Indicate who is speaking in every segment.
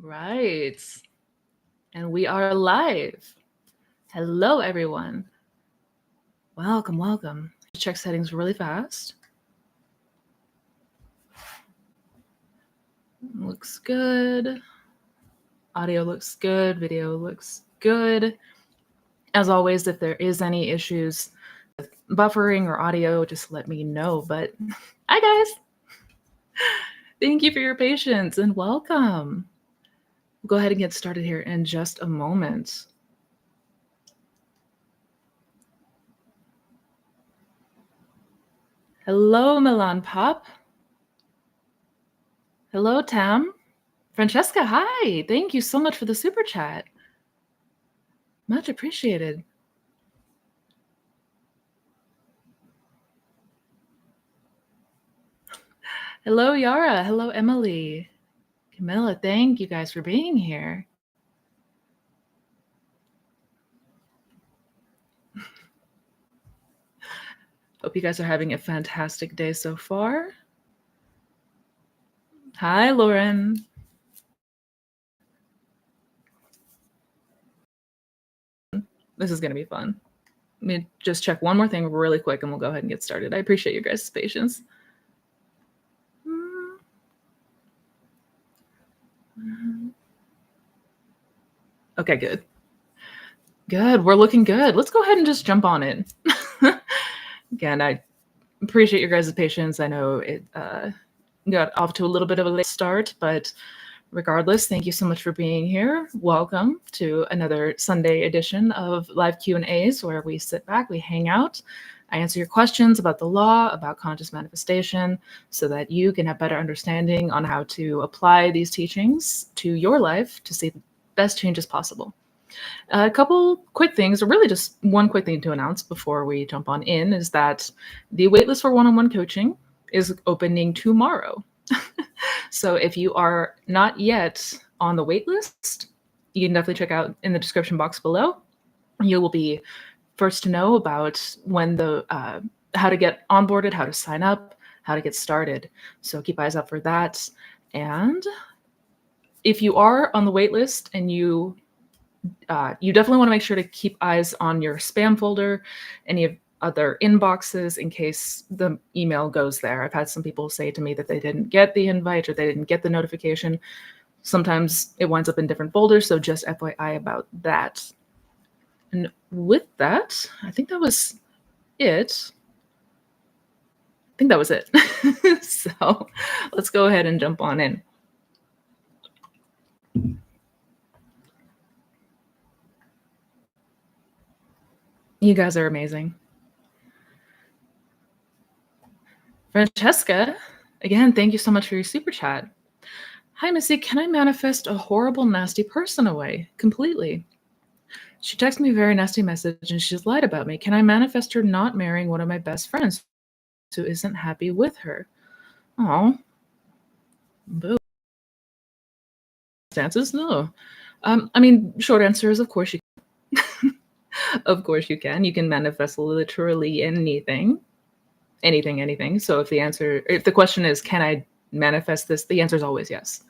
Speaker 1: Right. And we are live. Hello, everyone. Welcome, welcome. Check settings really fast. Looks good. Audio looks good. Video looks good. As always, if there is any issues with buffering or audio, just let me know. But hi, guys. Thank you for your patience and welcome. We'll go ahead and get started here in just a moment. Hello, Milan Pop. Hello, Tam. Francesca, hi. Thank you so much for the super chat. Much appreciated. Hello, Yara. Hello, Emily. Camilla, thank you guys for being here. Hope you guys are having a fantastic day so far. Hi, Lauren. This is going to be fun. Let me just check one more thing really quick and we'll go ahead and get started. I appreciate your guys' patience. Okay, good. Good. We're looking good. Let's go ahead and just jump on in. Again, I appreciate your guys' patience. I know it got off to a little bit of a late start, but regardless, thank you so much for being here. Welcome to another Sunday edition of Live Q&As, where we sit back, we hang out, I answer your questions about the law, about conscious manifestation, so that you can have better understanding on how to apply these teachings to your life to see the best changes possible. A couple quick things, or really just one quick thing to announce before we jump on in, is that the waitlist for one-on-one coaching is opening tomorrow. So if you are not yet on the waitlist, you can definitely check out in the description box below. You will be first to know about when the how to get onboarded, how to sign up, how to get started. So keep eyes out for that. And if you are on the waitlist and you definitely want to make sure to keep eyes on your spam folder, any of other inboxes in case the email goes there. I've had some people say to me that they didn't get the invite or they didn't get the notification. Sometimes it winds up in different folders, so just FYI about that. And with that, I think that was it. So let's go ahead and jump on in. You guys are amazing. Francesca, again, thank you so much for your super chat. Hi, Missy. Can I manifest a horrible, nasty person away completely? She texted me a very nasty message and she's lied about me. Can I manifest her not marrying one of my best friends who isn't happy with her? Oh, boo. Stances? No. I mean, short answer is of course you can. Of course you can. You can manifest literally anything. Anything. So if the question is, can I manifest this? The answer is always yes.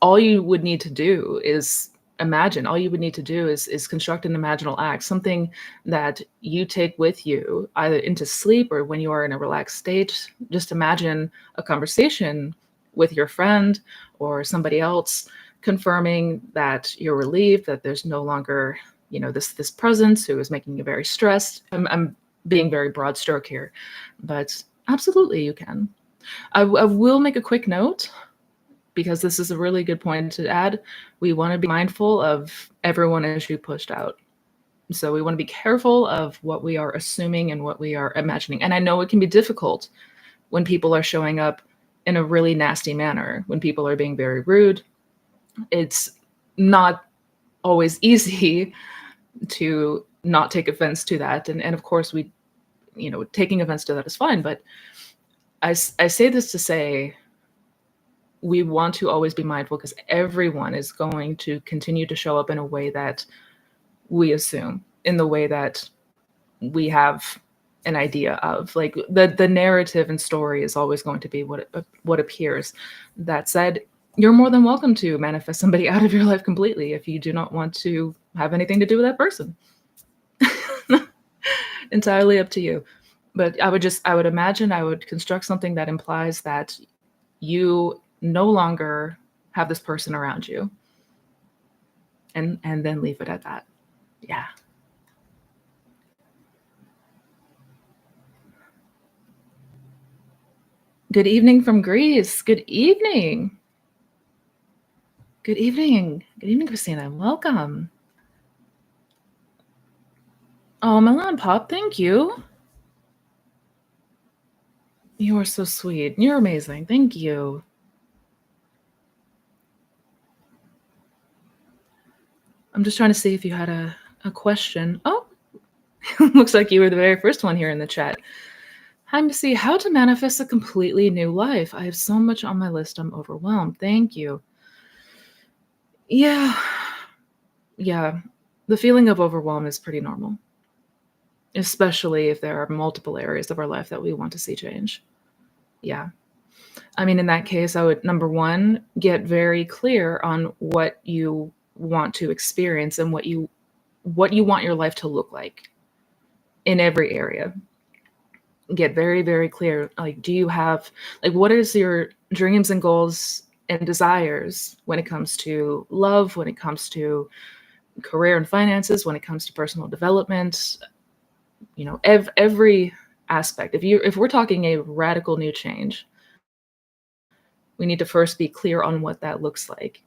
Speaker 1: All you would need to do is imagine. All you would need to do is construct an imaginal act, something that you take with you either into sleep or when you are in a relaxed state. Just imagine a conversation with your friend or somebody else confirming that you're relieved, that there's no longer, this presence who is making you very stressed. I'm being very broad stroke here, but absolutely you can. I will make a quick note, because this is a really good point to add. We want to be mindful of everyone as you pushed out. So we want to be careful of what we are assuming and what we are imagining. And I know it can be difficult when people are showing up in a really nasty manner, when people are being very rude. It's not always easy to not take offense to that. And of course, taking offense to that is fine. But I say this to say, we want to always be mindful, because everyone is going to continue to show up in a way that we assume, in the way that we have an idea of. Like the narrative and story is always going to be what appears. That said, you're more than welcome to manifest somebody out of your life completely if you do not want to have anything to do with that person. Entirely up to you. But I would imagine I would construct something that implies that you no longer have this person around you, and then leave it at that. Yeah. Good evening from Greece. Good evening. Good evening. Good evening, Christina. Welcome. Oh, Milan Pop, thank you. You are so sweet. You're amazing. Thank you. I'm just trying to see if you had a question. Oh, looks like you were the very first one here in the chat. Hi, Missy. How to manifest a completely new life? I have so much on my list. I'm overwhelmed. Thank you. Yeah. Yeah. The feeling of overwhelm is pretty normal, especially if there are multiple areas of our life that we want to see change. Yeah. I mean, in that case, I would, number one, get very clear on what you want to experience and what you want your life to look like in every area. Get very, very clear. Like, do you have, like, what is your dreams and goals and desires when it comes to love, when it comes to career and finances, when it comes to personal development, every aspect. If we're talking a radical new change, we need to first be clear on what that looks like.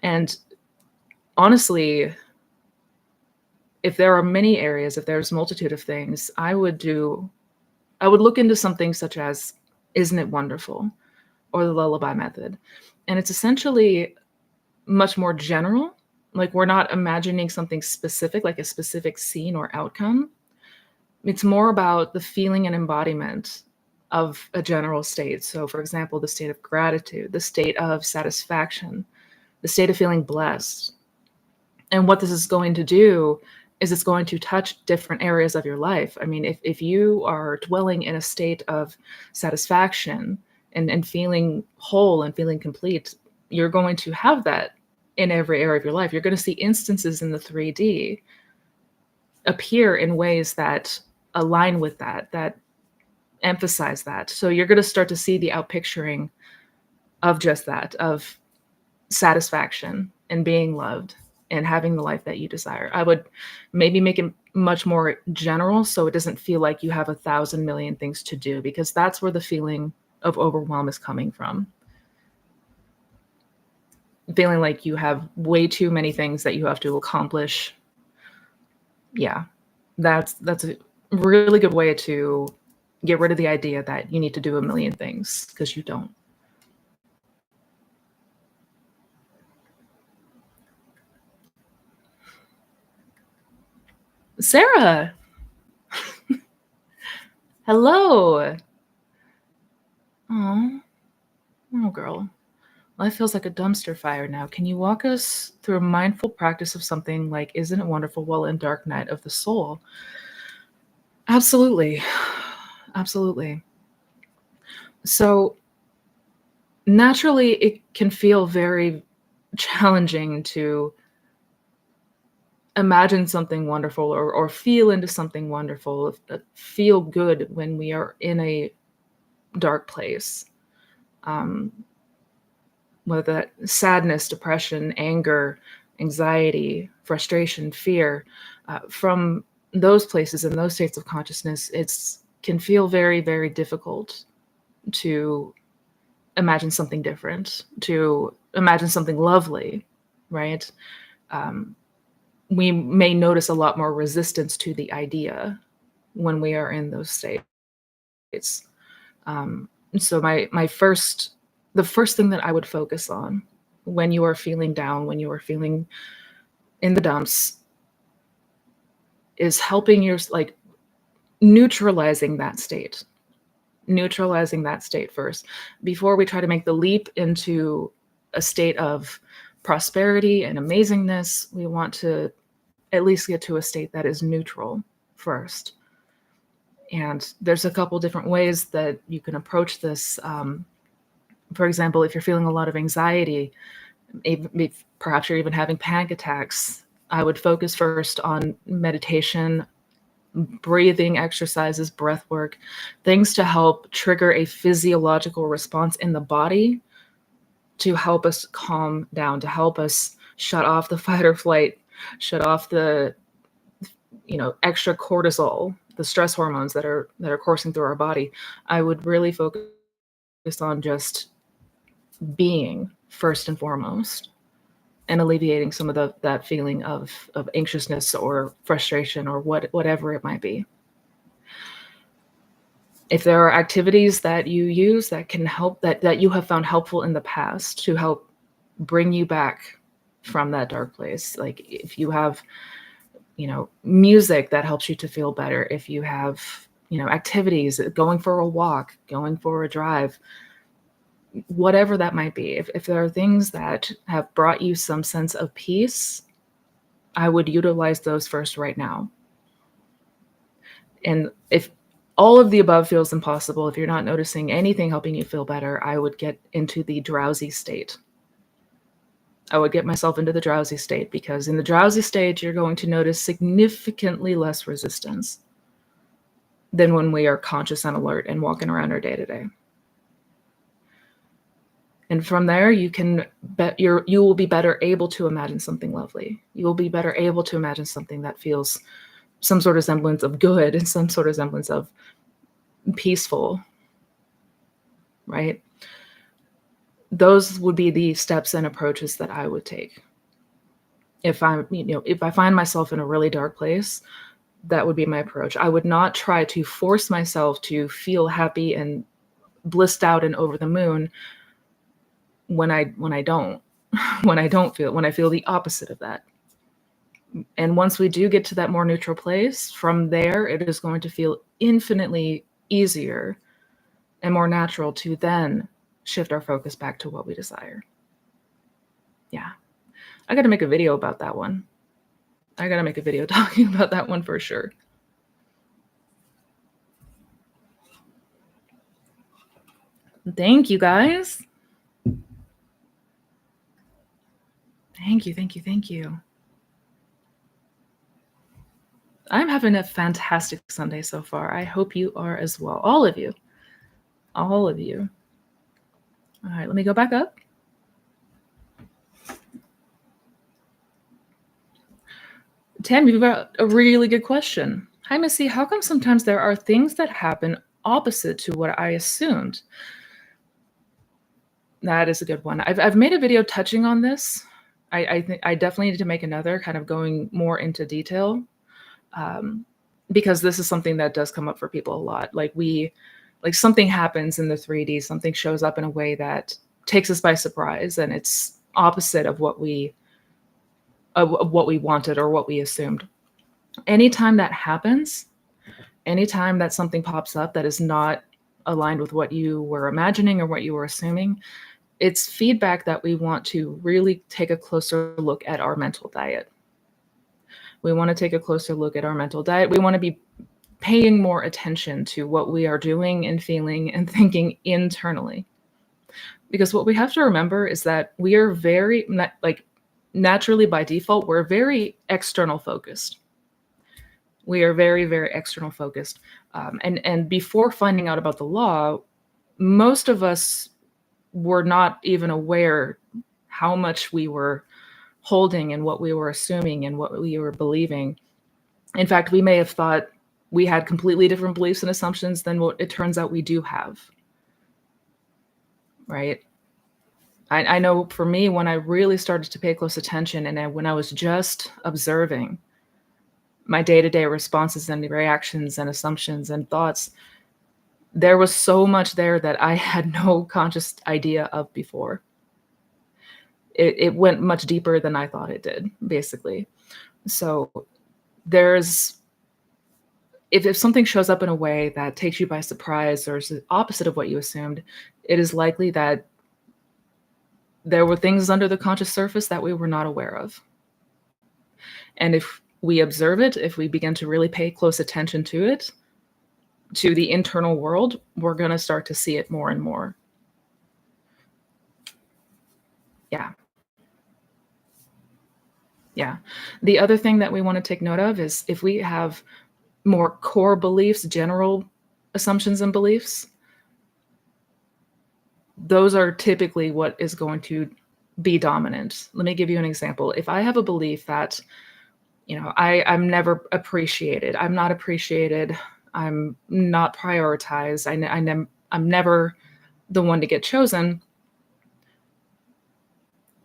Speaker 1: And honestly, if there are many areas, if there's a multitude of things, I would look into something such as Isn't It Wonderful or the Lullaby Method. And it's essentially much more general. Like, we're not imagining something specific, like a specific scene or outcome. It's more about the feeling and embodiment of a general state. So, for example, the state of gratitude, the state of satisfaction, the state of feeling blessed. And what this is going to do is it's going to touch different areas of your life. I mean, if you are dwelling in a state of satisfaction and feeling whole and feeling complete, you're going to have that in every area of your life. You're going to see instances in the 3D appear in ways that align with that emphasize that. So you're going to start to see the outpicturing of just that, of satisfaction and being loved and having the life that you desire. I would maybe make it much more general so it doesn't feel like you have 1,000 million things to do, because that's where the feeling of overwhelm is coming from. Feeling like you have way too many things that you have to accomplish. Yeah, that's a really good way to get rid of the idea that you need to do a million things, because you don't. Sarah, hello. Oh, oh, girl. Life feels like a dumpster fire now. Can you walk us through a mindful practice of something like Isn't It Wonderful while in Dark Night of the Soul? Absolutely. Absolutely. So naturally, it can feel very challenging to imagine something wonderful or feel into something wonderful, feel good when we are in a dark place. Whether that sadness, depression, anger, anxiety, frustration, fear, from those places and those states of consciousness, it's can feel very, very difficult to imagine something different, to imagine something lovely, right? We may notice a lot more resistance to the idea when we are in those states. So the first thing that I would focus on when you are feeling down, when you are feeling in the dumps, is helping your, like, neutralizing that state first before we try to make the leap into a state of prosperity and amazingness. We want to at least get to a state that is neutral first. And there's a couple different ways that you can approach this. For example, if you're feeling a lot of anxiety, if perhaps you're even having panic attacks, I would focus first on meditation, breathing exercises, breath work, things to help trigger a physiological response in the body to help us calm down, to help us shut off the fight or flight, shut off the extra cortisol, the stress hormones that are coursing through our body. I would really focus on just being first and foremost, and alleviating some of that feeling of anxiousness or frustration or whatever it might be. If there are activities that you use that can help, that you have found helpful in the past to help bring you back from that dark place, like if you have music that helps you to feel better, if you have activities, going for a walk, going for a drive, whatever that might be, if there are things that have brought you some sense of peace, I would utilize those first right now. And if all of the above feels impossible, if you're not noticing anything helping you feel better, I would get into the drowsy state. I would get myself into the drowsy state, because in the drowsy state, you're going to notice significantly less resistance than when we are conscious and alert and walking around our day to day. And from there, you will be better able to imagine something lovely. You will be better able to imagine something that feels some sort of semblance of good and some sort of semblance of peaceful, right? Those would be the steps and approaches that I would take. If I find myself in a really dark place, that would be my approach. I would not try to force myself to feel happy and blissed out and over the moon when I don't when I feel the opposite of that. And once we do get to that more neutral place, from there it is going to feel infinitely easier and more natural to then shift our focus back to what we desire. Yeah. I got to make a video about that one. I got to make a video talking about that one for sure. Thank you, guys. Thank you, thank you, thank you. I'm having a fantastic Sunday so far. I hope you are as well. All of you. All of you. All right, let me go back up. Tam, you've got a really good question. Hi, Missy. How come sometimes there are things that happen opposite to what I assumed? That is a good one. I've made a video touching on this. I think I definitely need to make another, kind of going more into detail, because this is something that does come up for people a lot. Like something happens in the 3D, something shows up in a way that takes us by surprise, and it's opposite of what we wanted or what we assumed. Anytime that happens, anytime that something pops up that is not aligned with what you were imagining or what you were assuming, it's feedback that we want to really take a closer look at our mental diet. We want to take a closer look at our mental diet. We want to be paying more attention to what we are doing and feeling and thinking internally. Because what we have to remember is that we are very, naturally by default, we're very external focused. We are very, very external focused. And before finding out about the law, most of us were not even aware how much we were holding and what we were assuming and what we were believing. In fact, we may have thought we had completely different beliefs and assumptions than what it turns out we do have. Right? I know for me, when I really started to pay close attention and when I was just observing my day-to-day responses and reactions and assumptions and thoughts, there was so much there that I had no conscious idea of before. It went much deeper than I thought it did, basically. So if something shows up in a way that takes you by surprise or is the opposite of what you assumed, it is likely that there were things under the conscious surface that we were not aware of. And if we observe it, if we begin to really pay close attention to it, to the internal world, we're going to start to see it more and more. Yeah. Yeah. The other thing that we want to take note of is if we have more core beliefs, general assumptions and beliefs, those are typically what is going to be dominant. Let me give you an example. If I have a belief that, I'm never appreciated, I'm not appreciated, I'm not prioritized, I'm never the one to get chosen,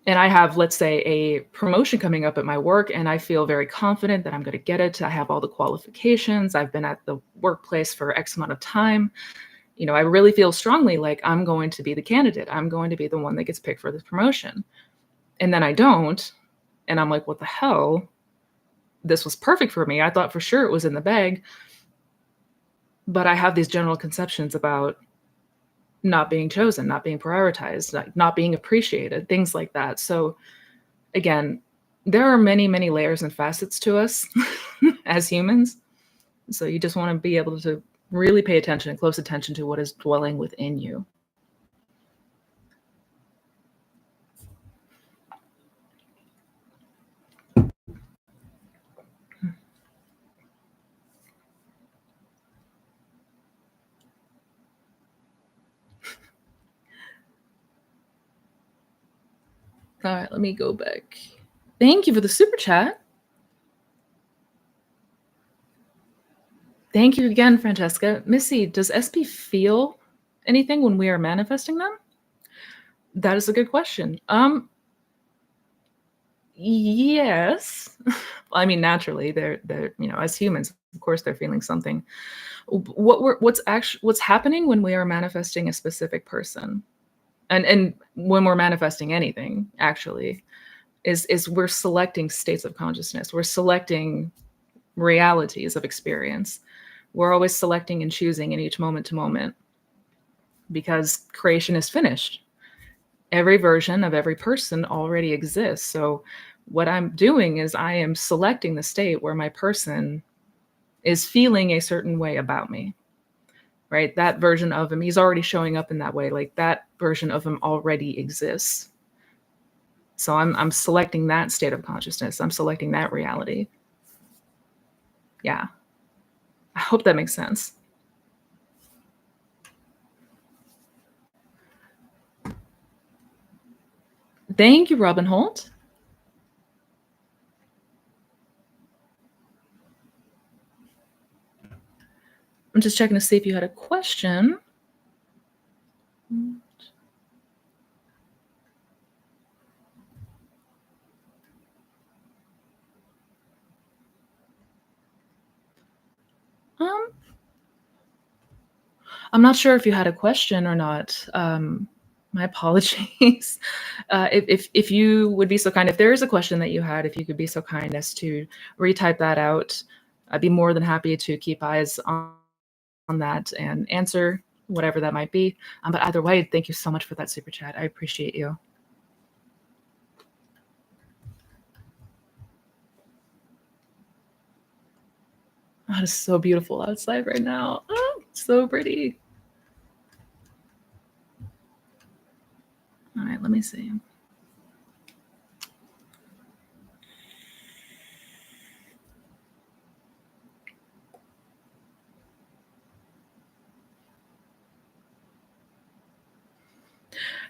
Speaker 1: and I have, let's say, a promotion coming up at my work, and I feel very confident that I'm going to get it. I have all the qualifications. I've been at the workplace for X amount of time. I really feel strongly like I'm going to be the candidate. I'm going to be the one that gets picked for this promotion. And then I don't. And I'm like, what the hell? This was perfect for me. I thought for sure it was in the bag. But I have these general conceptions about not being chosen, not being prioritized, not being appreciated, things like that. So again, there are many, many layers and facets to us as humans. So you just want to be able to really pay attention, close attention to what is dwelling within you. All right, let me go back. Thank you for the super chat. Thank you again, Francesca. Missy, does SP feel anything when we are manifesting them? That is a good question. Yes. I mean, naturally, they're as humans, of course, they're feeling something. What's happening when we are manifesting a specific person, and when we're manifesting anything, actually, is we're selecting states of consciousness. We're selecting realities of experience. We're always selecting and choosing in each moment to moment because creation is finished. Every version of every person already exists. So what I'm doing is I am selecting the state where my person is feeling a certain way about me, right? That version of him, he's already showing up in that way. Like that version of him already exists. So I'm selecting that state of consciousness. I'm selecting that reality. Yeah. I hope that makes sense. Thank you, Robin Holt. I'm just checking to see if you had a question. I'm not sure if you had a question or not. My apologies. If you would be so kind, if there is a question that you had, if you could be so kind as to retype that out, I'd be more than happy to keep eyes on that and answer whatever that might be. But either way, thank you so much for that super chat. I appreciate you. Oh, it's so beautiful outside right now. Oh, so pretty. All right, let me see.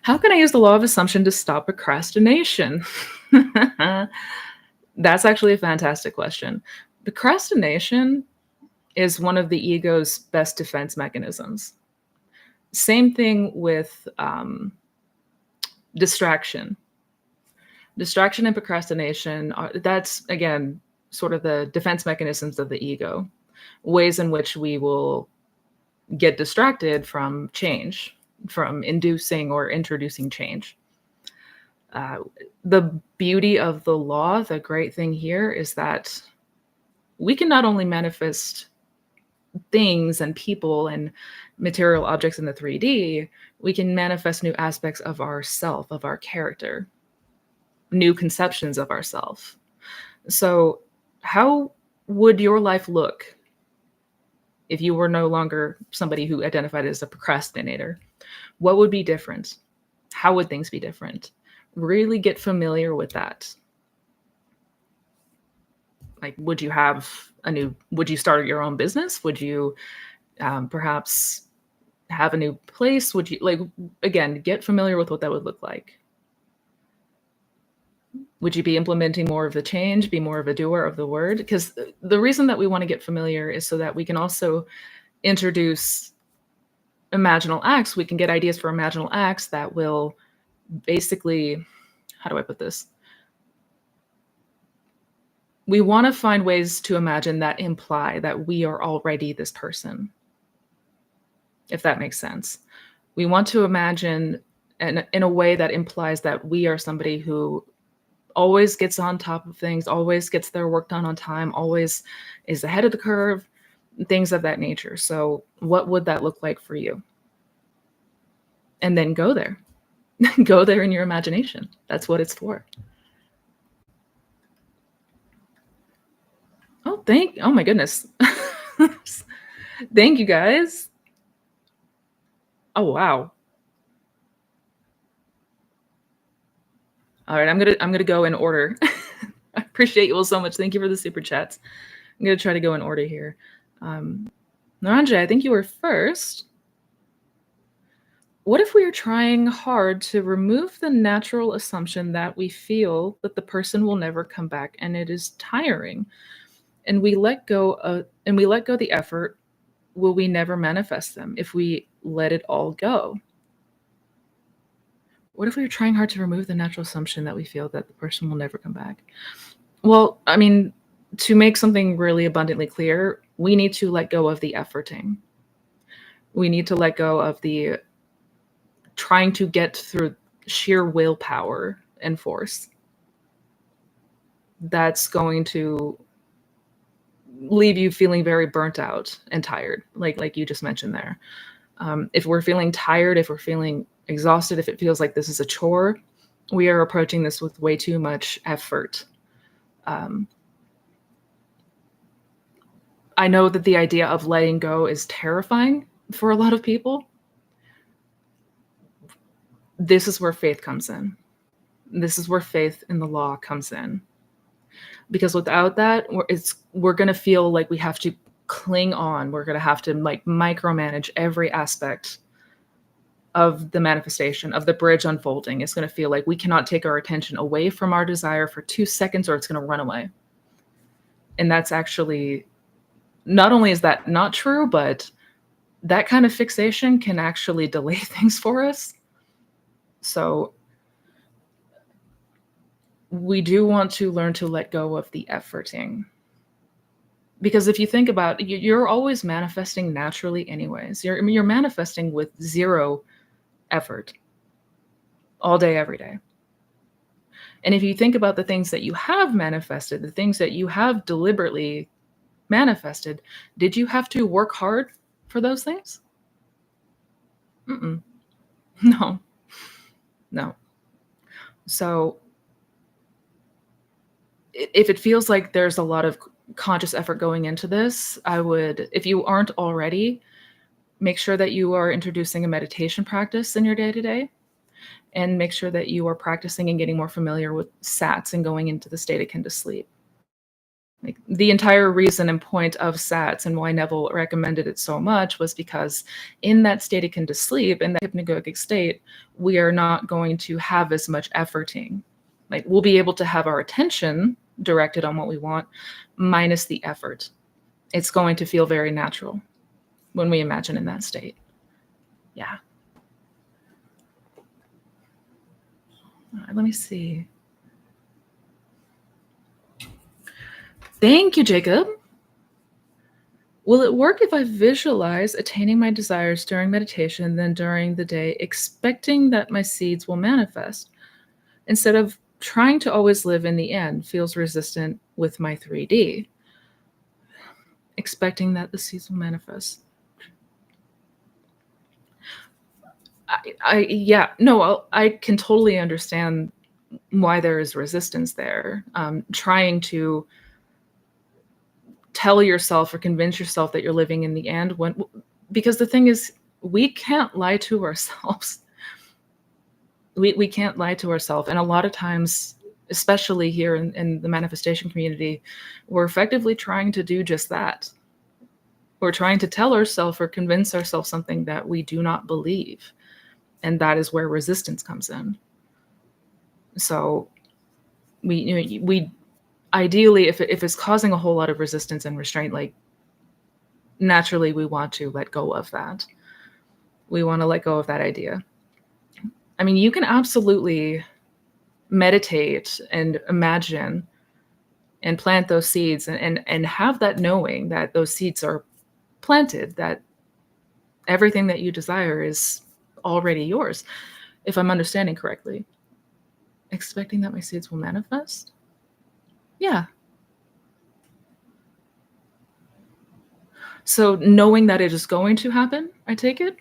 Speaker 1: How can I use the law of assumption to stop procrastination? That's actually a fantastic question. Procrastination is one of the ego's best defense mechanisms. Same thing with distraction. Distraction and procrastination, that's, again, sort of the defense mechanisms of the ego, ways in which we will get distracted from change, from inducing or introducing change. The beauty of the law, the great thing here is that we can not only manifest things and people and material objects in the 3D, we can manifest new aspects of ourself, of our character, new conceptions of ourself. So how would your life look If you were no longer somebody who identified as a procrastinator, what would be different? How would things be different? Really get familiar with that. Like, would you start your own business? Would you perhaps have a new place? Would you, like, again, get familiar with what that would look like? Would you be implementing more of the change, be more of a doer of the word? Because the reason that we want to get familiar is so that we can also introduce imaginal acts. We can get ideas for imaginal acts that will basically, how do I put this? We want to find ways to imagine that imply that we are already this person, if that makes sense. We want to imagine in a way that implies that we are somebody who always gets on top of things, always gets their work done on time, always is ahead of the curve, things of that nature. So what would that look like for you? And then go there. Go there in your imagination. That's what it's for. Oh my goodness. Thank you guys. Oh wow. All right, I'm gonna go in order. I appreciate you all so much. Thank you for the super chats. I'm gonna try to go in order here. Naranja, I think you were first. What if we are trying hard to remove the natural assumption that we feel that the person will never come back and it is tiring, and we let go the effort? Will we never manifest them if we let it all go? What if we were trying hard to remove the natural assumption that we feel that the person will never come back? Well, I mean, to make something really abundantly clear, we need to let go of the efforting. We need to let go of the trying to get through sheer willpower and force. That's going to leave you feeling very burnt out and tired, like you just mentioned there. If we're feeling tired, if we're feeling exhausted, if it feels like this is a chore, we are approaching this with way too much effort. I know that the idea of letting go is terrifying for a lot of people. This is where faith comes in. This is where faith in the law comes in. Because without that, we're going to feel like we have to cling on. We're going to have to like micromanage every aspect of the manifestation, of the bridge unfolding. It's going to feel like we cannot take our attention away from our desire for 2 seconds or it's going to run away. And that's actually, not only is that not true, but that kind of fixation can actually delay things for us. So we do want to learn to let go of the efforting. Because if you think about it, you're always manifesting naturally anyways. You're manifesting with zero effort all day, every day. And if you think about the things that you have manifested, the things that you have deliberately manifested, did you have to work hard for those things? Mm-mm. No. So if it feels like there's a lot of conscious effort going into this, I would, if you aren't already, make sure that you are introducing a meditation practice in your day-to-day, and make sure that you are practicing and getting more familiar with SATs and going into the state akin to sleep. Like, the entire reason and point of SATs and why Neville recommended it so much was because in that state akin to sleep, in that hypnagogic state, we are not going to have as much efforting. Like, we'll be able to have our attention directed on what we want, minus the effort. It's going to feel very natural when we imagine in that state. Yeah. All right, let me see. Thank you, Jacob. Will it work if I visualize attaining my desires during meditation, then during the day, expecting that my seeds will manifest, instead of trying to always live in the end? Feels resistant with my 3D. Expecting that the seeds will manifest. I can totally understand why there is resistance there. Trying to tell yourself or convince yourself that you're living in the end when because the thing is we can't lie to ourselves. We can't lie to ourselves, and a lot of times, especially here in the manifestation community, we're effectively trying to do just that. We're trying to tell ourselves or convince ourselves something that we do not believe, and that is where resistance comes in. So we ideally, if it's causing a whole lot of resistance and restraint, like naturally we want to let go of that. We want to let go of that idea. I mean, you can absolutely meditate and imagine and plant those seeds and have that knowing that those seeds are planted, that everything that you desire is already yours, if I'm understanding correctly. Expecting that my seeds will manifest? Yeah. So knowing that it is going to happen, I take it?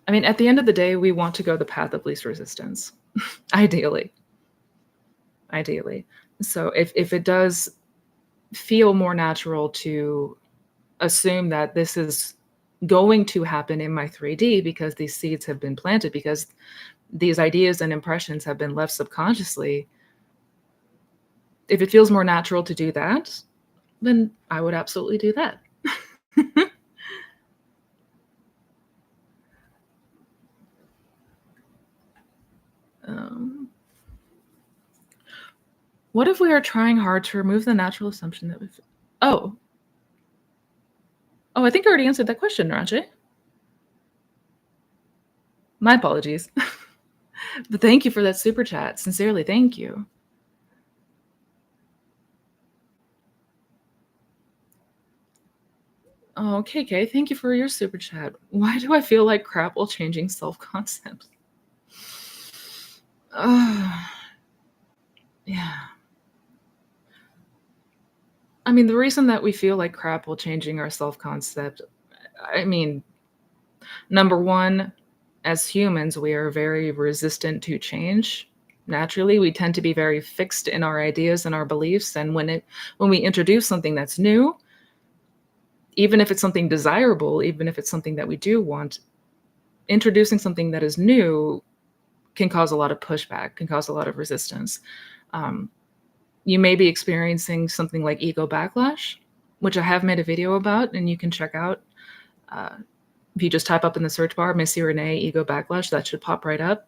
Speaker 1: I mean, at the end of the day, we want to go the path of least resistance, ideally. Ideally. So if it does feel more natural to assume that this is going to happen in my 3D because these seeds have been planted, because these ideas and impressions have been left subconsciously, if it feels more natural to do that, then I would absolutely do that. um, what if we are trying hard to remove the natural assumption that we've... Oh, I think I already answered that question, Raje. My apologies. But thank you for that super chat. Sincerely, thank you. Oh, KK, thank you for your super chat. Why do I feel like crap while changing self-concept? Yeah. I mean, the reason that we feel like crap while changing our self-concept, I mean, number one, as humans, we are very resistant to change. Naturally, we tend to be very fixed in our ideas and our beliefs. And when we introduce something that's new, even if it's something desirable, even if it's something that we do want, introducing something that is new can cause a lot of pushback, can cause a lot of resistance. You may be experiencing something like ego backlash, which I have made a video about, and you can check out. If you just type up in the search bar, Missy Renee, ego backlash, that should pop right up.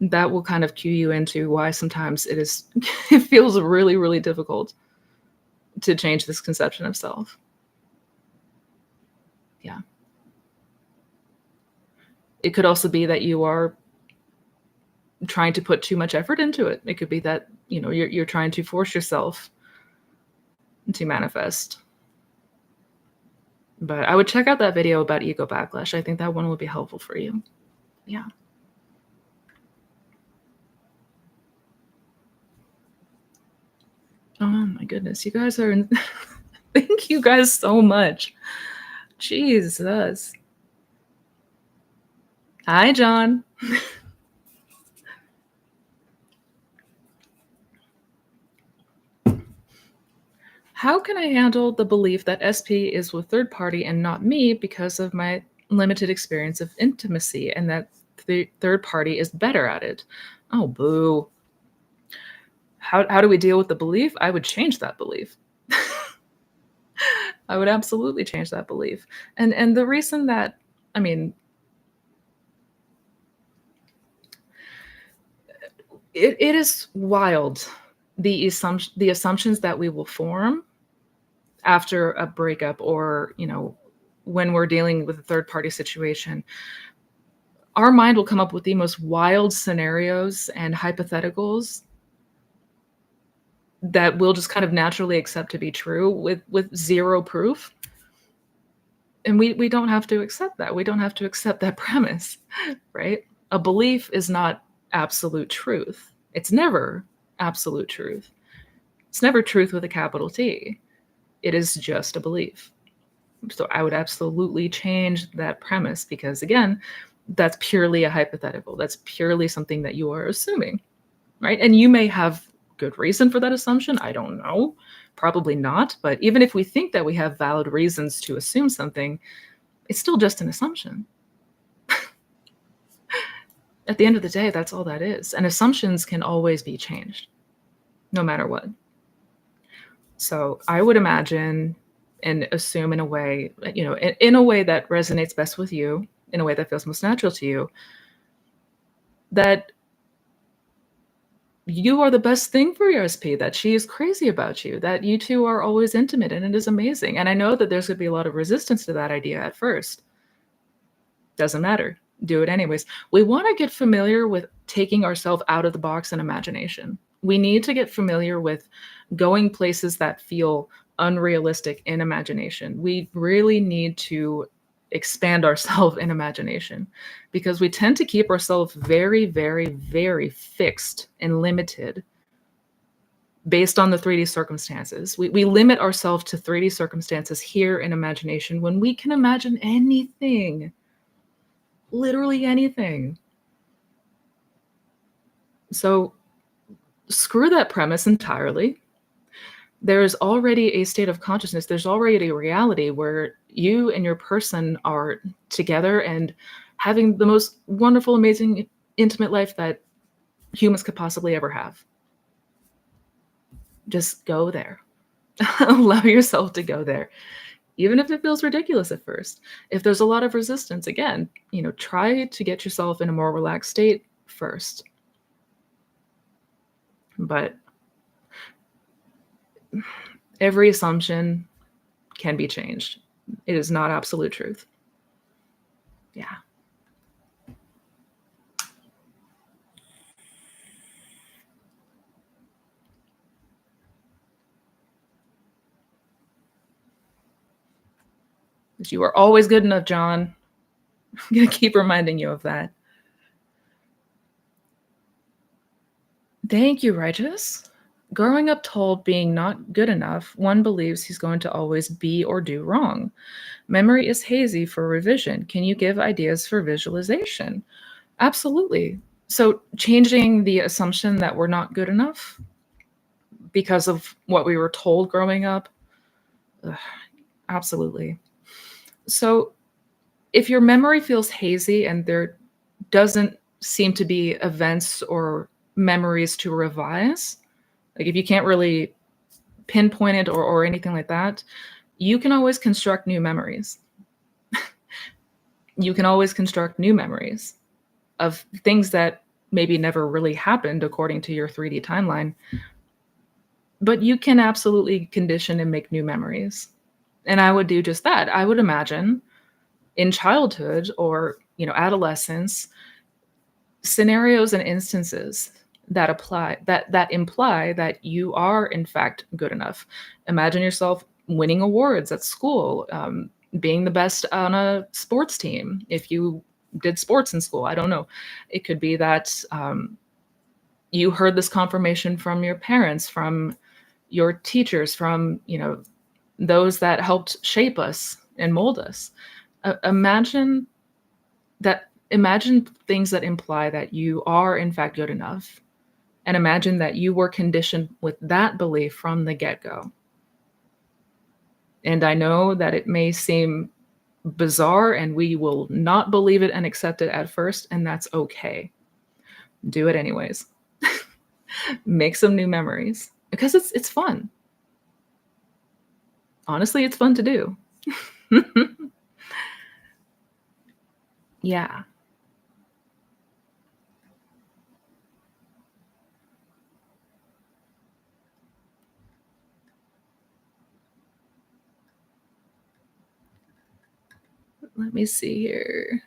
Speaker 1: That will kind of cue you into why sometimes it feels really, really difficult to change this conception of self. Yeah. It could also be that you are trying to put too much effort into it. It could be that, you're trying to force yourself to manifest. But I would check out that video about ego backlash. I think that one would be helpful for you. Yeah. Oh my goodness. You guys are thank you guys so much. Jesus. Hi, John. How can I handle the belief that SP is with third party and not me because of my limited experience of intimacy, and that the third party is better at it? Oh, boo. How do we deal with the belief? I would change that belief. I would absolutely change that belief. And the reason that, I mean, it is wild, the assumptions that we will form after a breakup, or when we're dealing with a third party situation. Our mind will come up with the most wild scenarios and hypotheticals that we'll just kind of naturally accept to be true with zero proof. And we don't have to accept that. We don't have to accept that premise, right? A belief is not absolute truth. It's never absolute truth. It's never truth with a capital T. It is just a belief. So I would absolutely change that premise, because again, that's purely a hypothetical. That's purely something that you are assuming, right? And you may have good reason for that assumption? I don't know. Probably not. But even if we think that we have valid reasons to assume something, it's still just an assumption. At the end of the day, that's all that is. And assumptions can always be changed, no matter what. So I would imagine and assume in a way, in a way that resonates best with you, in a way that feels most natural to you, that you are the best thing for your SP, that she is crazy about you, that you two are always intimate, and it is amazing. And I know that there's going to be a lot of resistance to that idea at first. Doesn't matter. Do it anyways. We want to get familiar with taking ourselves out of the box in imagination. We need to get familiar with going places that feel unrealistic in imagination. We really need to expand ourselves in imagination because we tend to keep ourselves very, very, very fixed and limited based on the 3D circumstances. We limit ourselves to 3D circumstances here in imagination when we can imagine anything, literally anything. So screw that premise entirely. There's already a state of consciousness. There's already a reality where you and your person are together and having the most wonderful, amazing, intimate life that humans could possibly ever have. Just go there. Allow yourself to go there. Even if it feels ridiculous at first. If there's a lot of resistance, again, try to get yourself in a more relaxed state first. But every assumption can be changed. It is not absolute truth. Yeah. You are always good enough, John. I'm going to keep reminding you of that. Thank you, Righteous. Growing up told being not good enough, one believes he's going to always be or do wrong. Memory is hazy for revision. Can you give ideas for visualization? Absolutely. So changing the assumption that we're not good enough because of what we were told growing up, absolutely. So if your memory feels hazy and there doesn't seem to be events or memories to revise, like if you can't really pinpoint it or anything like that, you can always construct new memories. You can always construct new memories of things that maybe never really happened according to your 3D timeline. But you can absolutely condition and make new memories. And I would do just that. I would imagine in childhood or, adolescence, scenarios and instances that imply that you are in fact good enough. Imagine yourself winning awards at school, being the best on a sports team. If you did sports in school, I don't know. It could be that you heard this confirmation from your parents, from your teachers, from those that helped shape us and mold us. Imagine things that imply that you are in fact good enough, and imagine that you were conditioned with that belief from the get-go. And I know that it may seem bizarre and we will not believe it and accept it at first, and that's okay. Do it anyways. Make some new memories because it's fun. Honestly, it's fun to do. Yeah. Let me see here.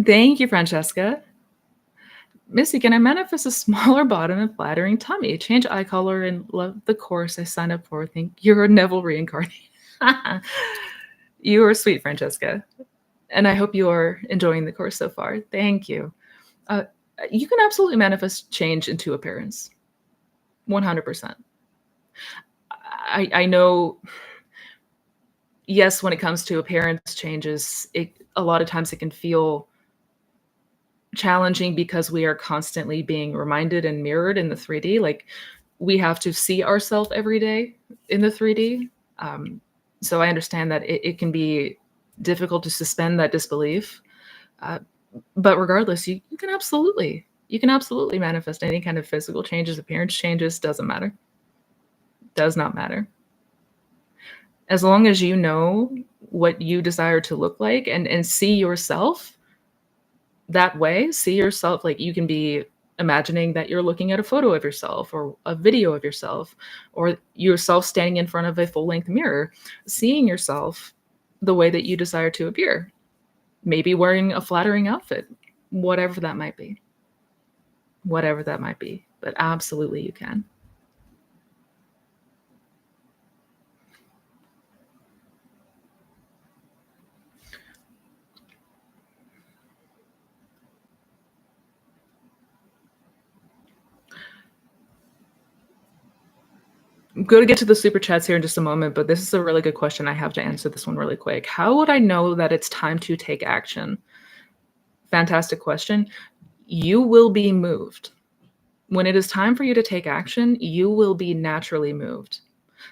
Speaker 1: Thank you, Francesca. Missy, can I manifest a smaller bottom and flattering tummy? Change eye color and love the course I signed up for. Think you're a Neville reincarnated. You are sweet, Francesca. And I hope you are enjoying the course so far. Thank you. Uh, you can absolutely manifest change into appearance. 100%. I know yes, when it comes to appearance changes, it a lot of times it can feel challenging because we are constantly being reminded and mirrored in the 3D. Like, we have to see ourselves every day in the 3D. Um, so I understand that it can be difficult to suspend that disbelief. Uh, but regardless, you can absolutely manifest any kind of physical changes, appearance changes, doesn't matter. Does not matter. As long as you know what you desire to look like and see yourself that way, see yourself like you can be imagining that you're looking at a photo of yourself or a video of yourself or yourself standing in front of a full-length mirror, seeing yourself the way that you desire to appear. Maybe wearing a flattering outfit, whatever that might be. Whatever that might be. But absolutely you can. I'm going to get to the super chats here in just a moment, but this is a really good question. I have to answer this one really quick. How would I know that it's time to take action? Fantastic question. You will be moved. When it is time for you to take action, you will be naturally moved.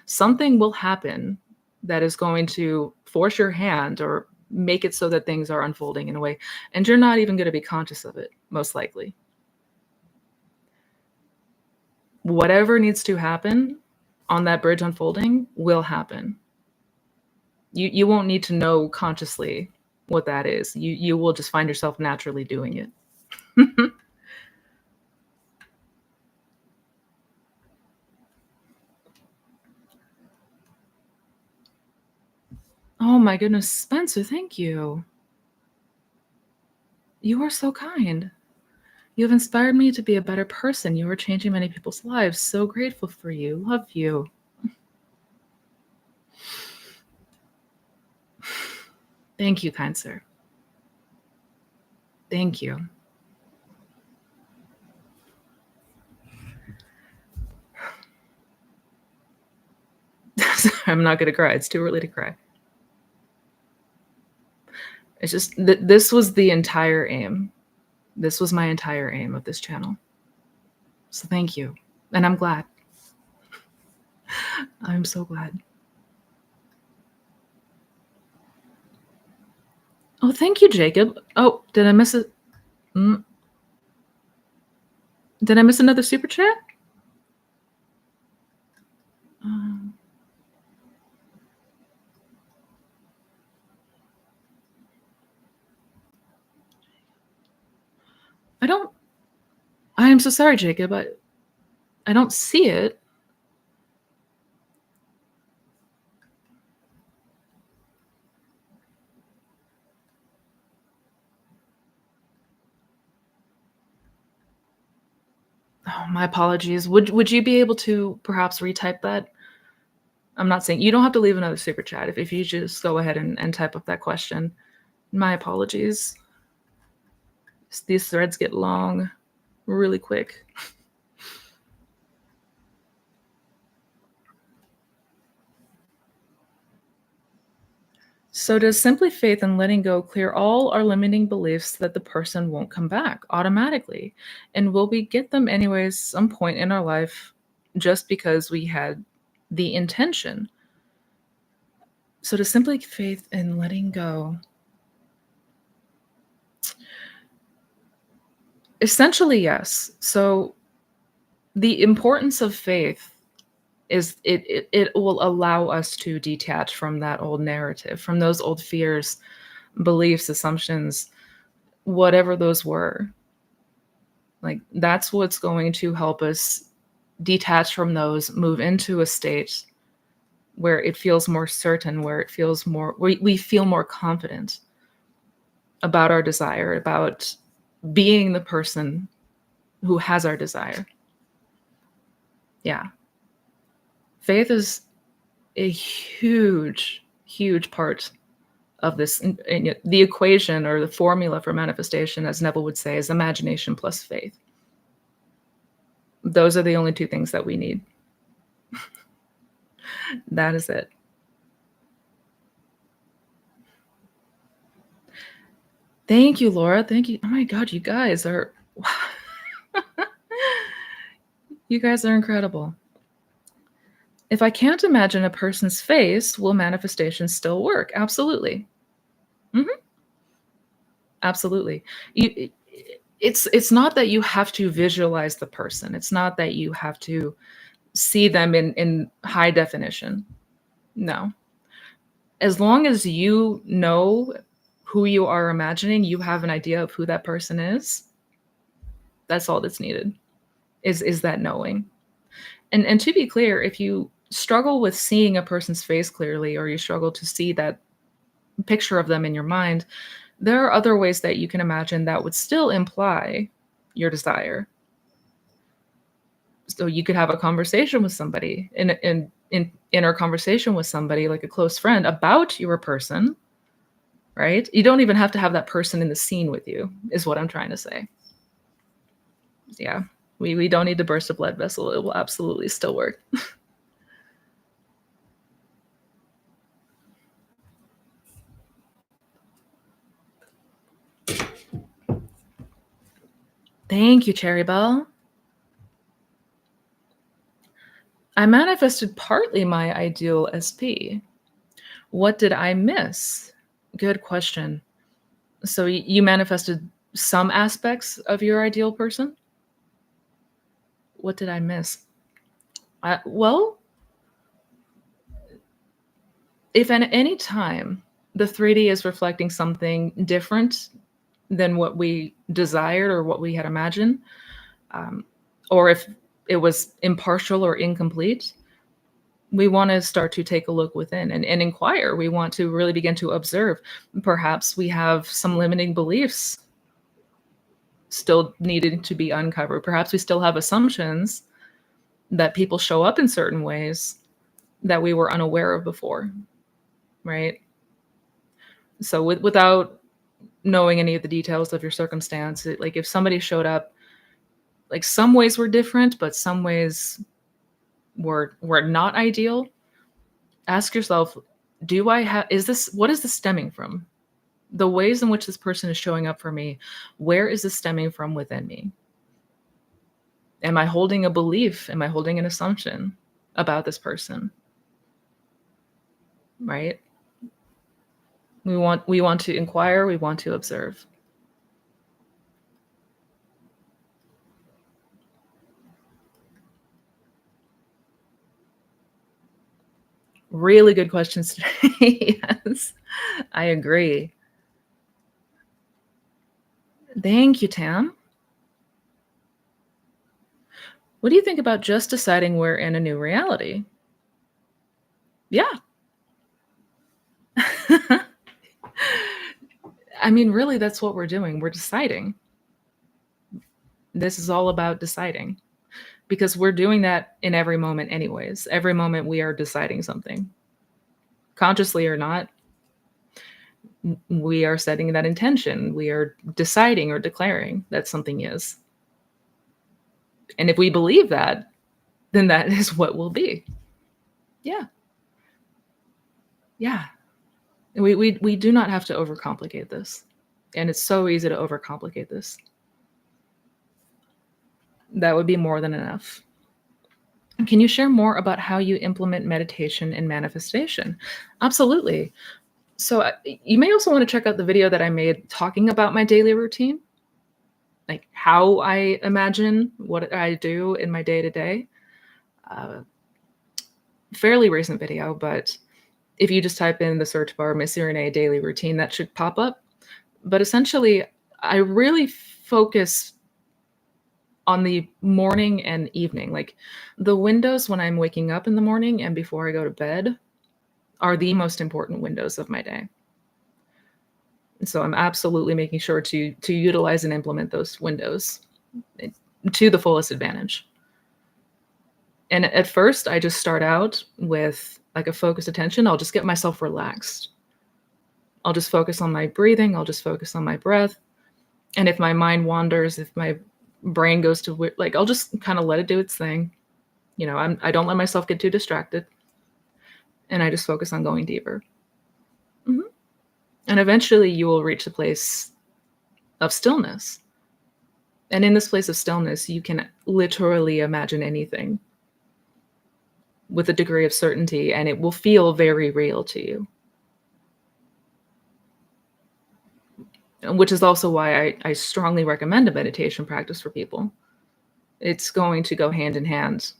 Speaker 1: Something will happen that is going to force your hand or make it so that things are unfolding in a way, and you're not even going to be conscious of it, most likely. Whatever needs to happen on that bridge unfolding will happen. You won't need to know consciously what that is. You will just find yourself naturally doing it. Oh my goodness, Spencer, thank you. You are so kind. You have inspired me to be a better person. You are changing many people's lives. So grateful for you. Love you. Thank you, kind sir. Thank you. I'm not going to cry. It's too early to cry. It's just this was the entire aim. This was my entire aim of this channel. So thank you. And I'm glad. I'm so glad. Oh, thank you, Jacob. Oh, did I miss it? Did I miss another super chat? Um, I don't. I am so sorry, Jacob. I don't see it. Oh, my apologies. Would you be able to perhaps retype that? I'm not saying you don't have to leave another super chat if you just go ahead and type up that question. My apologies. These threads get long really quick. So does simply faith and letting go clear all our limiting beliefs that the person won't come back automatically? And will we get them anyways some point in our life just because we had the intention? So does simply faith and letting go? Essentially, yes. So the importance of faith is it will allow us to detach from that old narrative, from those old fears, beliefs, assumptions, whatever those were. Like, that's what's going to help us detach from those, move into a state where it feels more certain, where it feels more, we feel more confident about our desire, about being the person who has our desire. Yeah. Faith is a huge, huge part of this. And the equation or the formula for manifestation, as Neville would say, is imagination plus faith. Those are the only two things that we need. That is it. Thank you, Laura. Thank you. Oh my God, you guys are incredible. If I can't imagine a person's face, will manifestation still work? Absolutely. Hmm. Absolutely. You, it's not that you have to visualize the person. It's not that you have to see them in high definition. No. As long as you know who you are imagining, you have an idea of who that person is. That's all that's needed. Is that knowing. And to be clear, if you struggle with seeing a person's face clearly, or you struggle to see that picture of them in your mind, there are other ways that you can imagine that would still imply your desire. So you could have a conversation with somebody, in inner conversation with somebody like a close friend about your person, right? You don't even have to have that person in the scene with you, is what I'm trying to say. Yeah. We don't need to burst a blood vessel. It will absolutely still work. Thank you, Cherry Bell. I manifested partly my ideal SP. What did I miss? Good question. So you manifested some aspects of your ideal person? What did I miss? Well, if at any time the 3D is reflecting something different than what we desired or what we had imagined, um, or if it was impartial or incomplete, we want to start to take a look within and inquire. We want to really begin to observe. Perhaps we have some limiting beliefs still needed to be uncovered. Perhaps we still have assumptions that people show up in certain ways that we were unaware of before, right? So without knowing any of the details of your circumstance, like if somebody showed up, like some ways were different, but some ways were not ideal, ask yourself, do I have, is this, what is this stemming from? The ways in which this person is showing up for me, where is this stemming from within me? Am I holding a belief? Am I holding an assumption about this person? Right? We want to inquire, we want to observe. Really good questions today. Yes, I agree. Thank you, Tam. What do you think about just deciding we're in a new reality? Yeah. I mean, really, that's what we're doing. We're deciding. This is all about deciding because we're doing that in every moment, anyways. Every moment we are deciding something, consciously or not. We are setting that intention. We are deciding or declaring that something is. And if we believe that, then that is what will be. Yeah. Yeah. We do not have to overcomplicate this. And it's so easy to overcomplicate this. That would be more than enough. Can you share more about how you implement meditation and manifestation? Absolutely. So you may also want to check out the video that I made talking about my daily routine, like how I imagine what I do in my day to day. Fairly recent video, but if you just type in the search bar Missy Renee daily routine, that should pop up. But essentially, I really focus on the morning and evening. Like the windows when I'm waking up in the morning and before I go to bed are the most important windows of my day. So I'm absolutely making sure to utilize and implement those windows to the fullest advantage. And at first, I just start out with like a focused attention. I'll just get myself relaxed. I'll just focus on my breathing. I'll just focus on my breath. And if my mind wanders, if my brain goes to like, I'll just kind of let it do its thing. You know, I don't let myself get too distracted. And I just focus on going deeper. Mm-hmm. And eventually you will reach a place of stillness. And in this place of stillness, you can literally imagine anything with a degree of certainty, and it will feel very real to you. Which is also why I strongly recommend a meditation practice for people. It's going to go hand in hand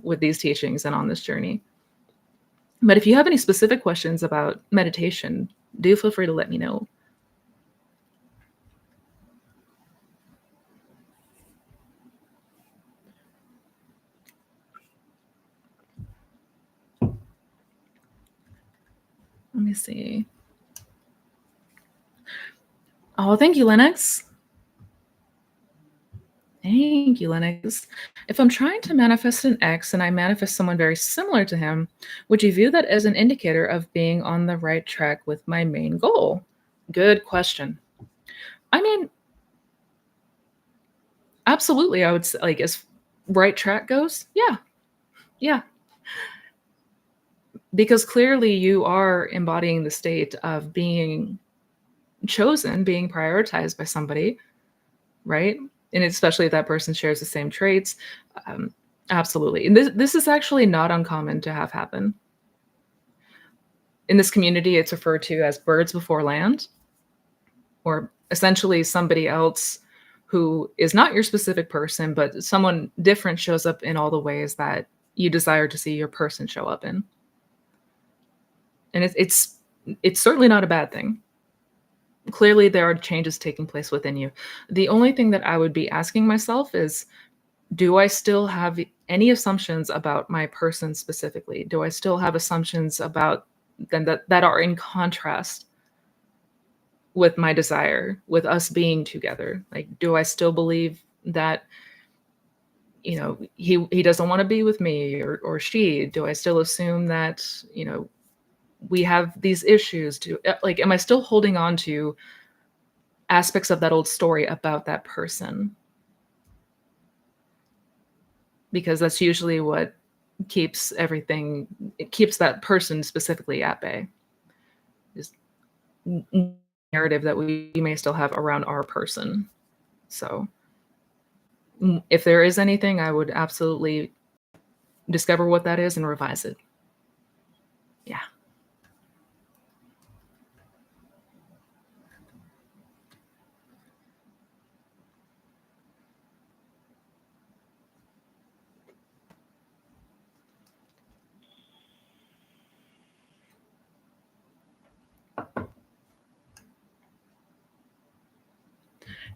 Speaker 1: with these teachings and on this journey. But if you have any specific questions about meditation, do feel free to let me know. Let me see. Oh, thank you, Lennox. Thank you, Lennox. If I'm trying to manifest an ex and I manifest someone very similar to him, would you view that as an indicator of being on the right track with my main goal? Good question. I mean, absolutely. I would say, like, as right track goes, yeah, yeah. Because clearly you are embodying the state of being chosen, being prioritized by somebody, right? And especially if that person shares the same traits. Um, Absolutely. And this is actually not uncommon to have happen. In this community, it's referred to as birds before land, or essentially somebody else who is not your specific person, but someone different shows up in all the ways that you desire to see your person show up in. And it's certainly not a bad thing. Clearly, there are changes taking place within you. The only thing that I would be asking myself is, do I still have any assumptions about my person specifically? Do I still have assumptions about them that are in contrast with my desire, with us being together? Like, do I still believe that, he doesn't want to be with me, or she? Do I still assume that, we have these issues? Like, am I still holding on to aspects of that old story about that person? Because that's usually what keeps that person specifically at bay, is narrative that we may still have around our person. So if there is anything, I would absolutely discover what that is and revise it. Yeah.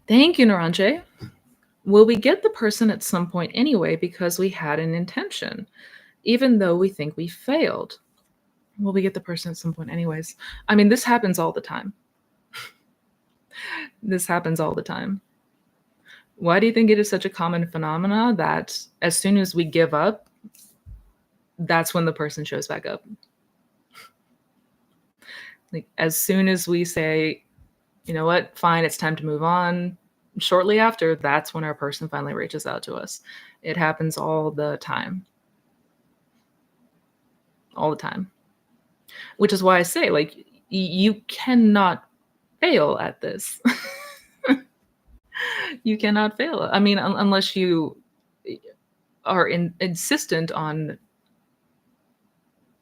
Speaker 1: Thank you, Naranje. Will we get the person at some point anyway because we had an intention, even though we think we failed? Will we get the person at some point anyways? I mean, this happens all the time. This happens all the time. Why do you think it is such a common phenomena that as soon as we give up, that's when the person shows back up? Like, as soon as we say, you know what, fine, it's time to move on, shortly after, that's when our person finally reaches out to us. It happens all the time. All the time. Which is why I say, like, you cannot fail at this. You cannot fail. I mean, unless you are insistent on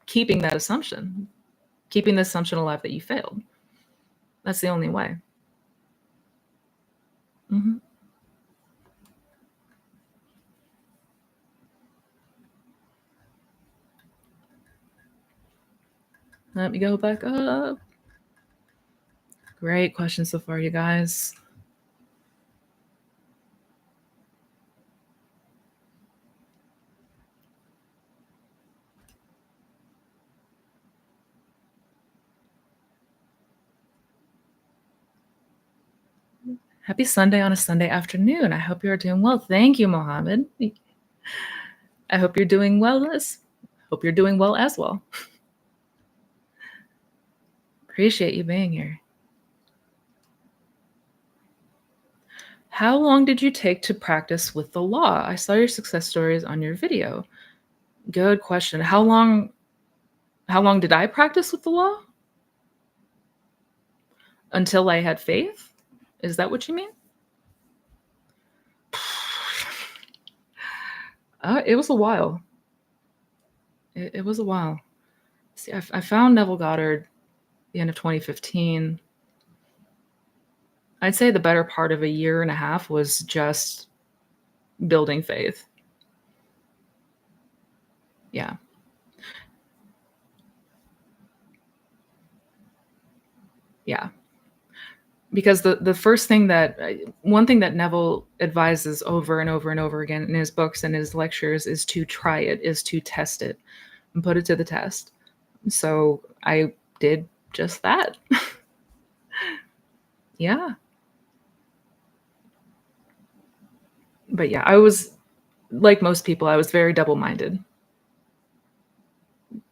Speaker 1: keeping that assumption, keeping the assumption alive that you failed. That's the only way. Mhm. Let me go back up. Great question so far, you guys. Happy Sunday on a Sunday afternoon. I hope you're doing well. Thank you, Mohammed. I hope you're doing well as well. Appreciate you being here. How long did you take to practice with the law? I saw your success stories on your video. Good question. How long did I practice with the law? Until I had faith? Is that what you mean? It was a while. It was a while. See, I found Neville Goddard the end of 2015. I'd say the better part of a year and a half was just building faith. Yeah. Yeah. Because the first thing that one thing that Neville advises over and over and over again in his books and his lectures is to try it, is to test it and put it to the test. So I did just that. Yeah. But yeah, I was like most people, I was very double-minded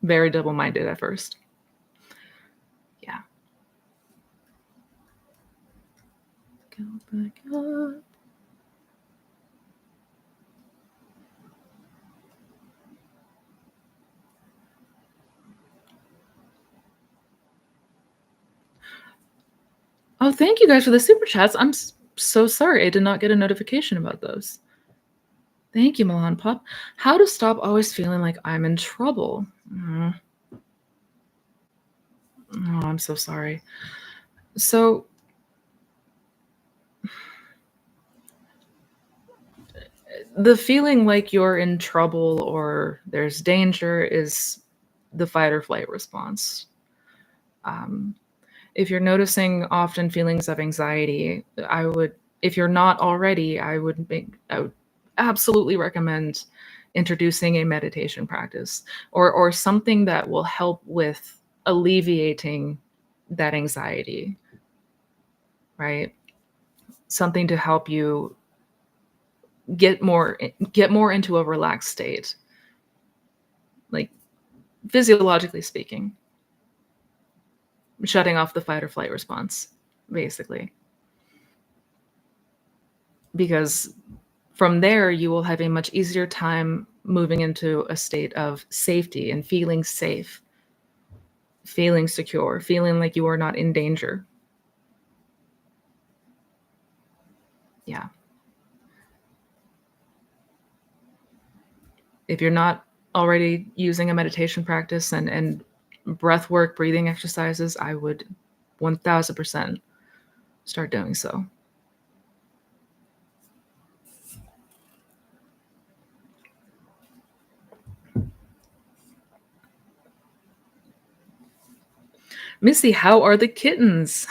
Speaker 1: at first. Yeah. Go back up. Oh, thank you guys for the super chats. I'm so sorry I did not get a notification about those. Thank you, Milan Pop. How to stop always feeling like I'm in trouble. Oh, I'm so sorry. So the feeling like you're in trouble or there's danger is the fight or flight response. Um, if you're noticing often feelings of anxiety, if you're not already, I would absolutely recommend introducing a meditation practice or something that will help with alleviating that anxiety, right? Something to help you get more into a relaxed state, like physiologically speaking, shutting off the fight or flight response, basically. Because from there, you will have a much easier time moving into a state of safety and feeling safe, feeling secure, feeling like you are not in danger. Yeah. If you're not already using a meditation practice and breath work, breathing exercises, I would 1000% start doing so. Missy, how are the kittens?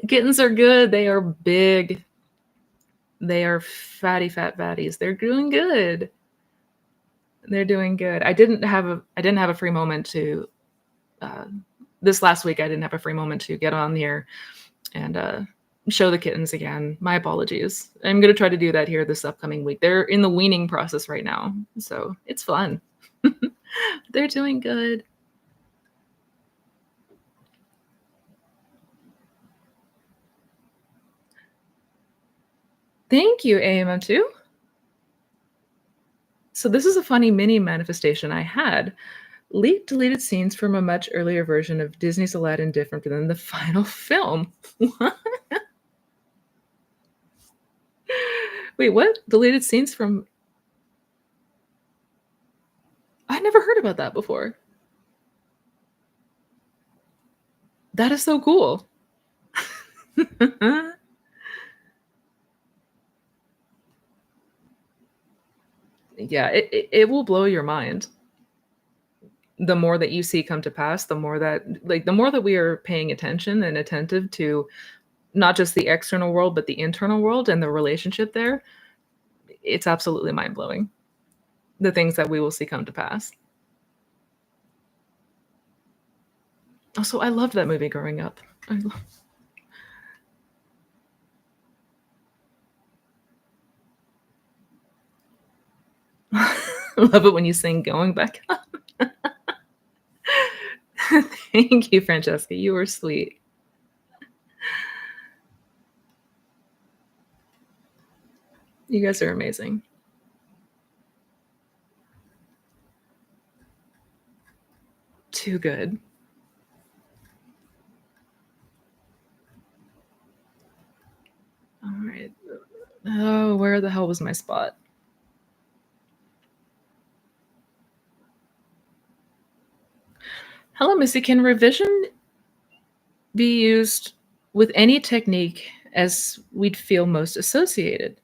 Speaker 1: Kittens are good. They are big. They are fatty, fat fatties. They're doing good. They're doing good. I didn't have a free moment to uh, this last week. I didn't have a free moment to get on here and show the kittens again. My apologies. I'm gonna try to do that here this upcoming week. They're in the weaning process right now, so it's fun. They're doing good. Thank you, AMM2. So this is a funny mini manifestation I had. Leaked deleted scenes from a much earlier version of Disney's Aladdin different than the final film. What? Wait, what? Deleted scenes from... I never heard about that before. That is so cool. Yeah, it will blow your mind. The more that you see come to pass, the more that we are paying attention and attentive to not just the external world, but the internal world and the relationship there, it's absolutely mind blowing. The things that we will see come to pass. Also, I loved that movie growing up. Love it when you sing "Going Back Up." Thank you, Francesca. You were sweet. You guys are amazing. Too good. Oh, where the hell was my spot? Hello, Missy. Can revision be used with any technique as we'd feel most associated,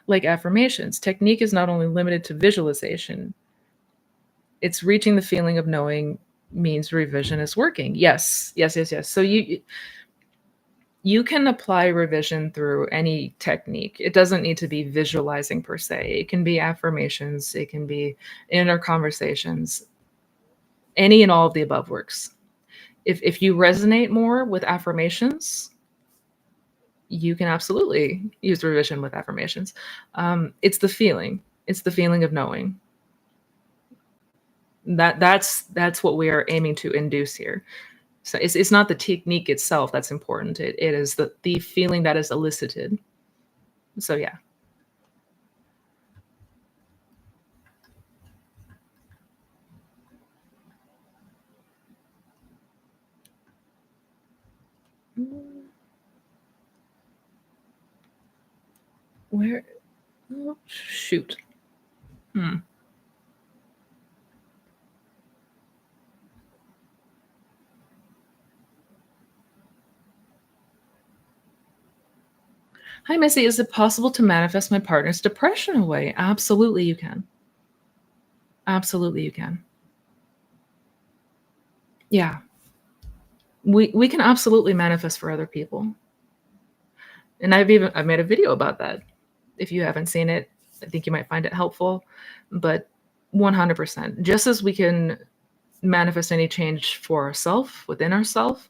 Speaker 1: like affirmations? Technique is not only limited to visualization, it's reaching the feeling of knowing means revision is working. Yes, yes, yes, yes. So you can apply revision through any technique. It doesn't need to be visualizing per se. It can be affirmations, it can be inner conversations. Any and all of the above works. If you resonate more with affirmations, you can absolutely use revision with affirmations. It's the feeling. It's the feeling of knowing. That's what we are aiming to induce here. So it's not the technique itself that's important. It is the feeling that is elicited. So yeah. Where? Oh, shoot. Hmm. Hi, Missy. Is it possible to manifest my partner's depression away? Absolutely, you can. Absolutely, you can. Yeah, we can absolutely manifest for other people, and I've made a video about that. If you haven't seen it, I think you might find it helpful. But 100%, just as we can manifest any change for ourselves within ourselves,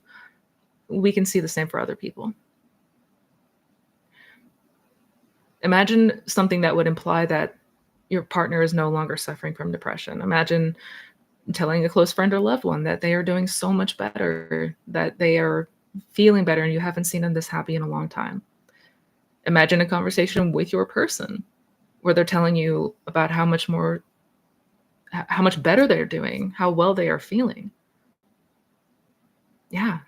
Speaker 1: we can see the same for other people. Imagine something that would imply that your partner is no longer suffering from depression. Imagine telling a close friend or loved one that they are doing so much better, that they are feeling better, and you haven't seen them this happy in a long time. Imagine a conversation with your person where they're telling you about how much better they're doing, how well they are feeling. Yeah.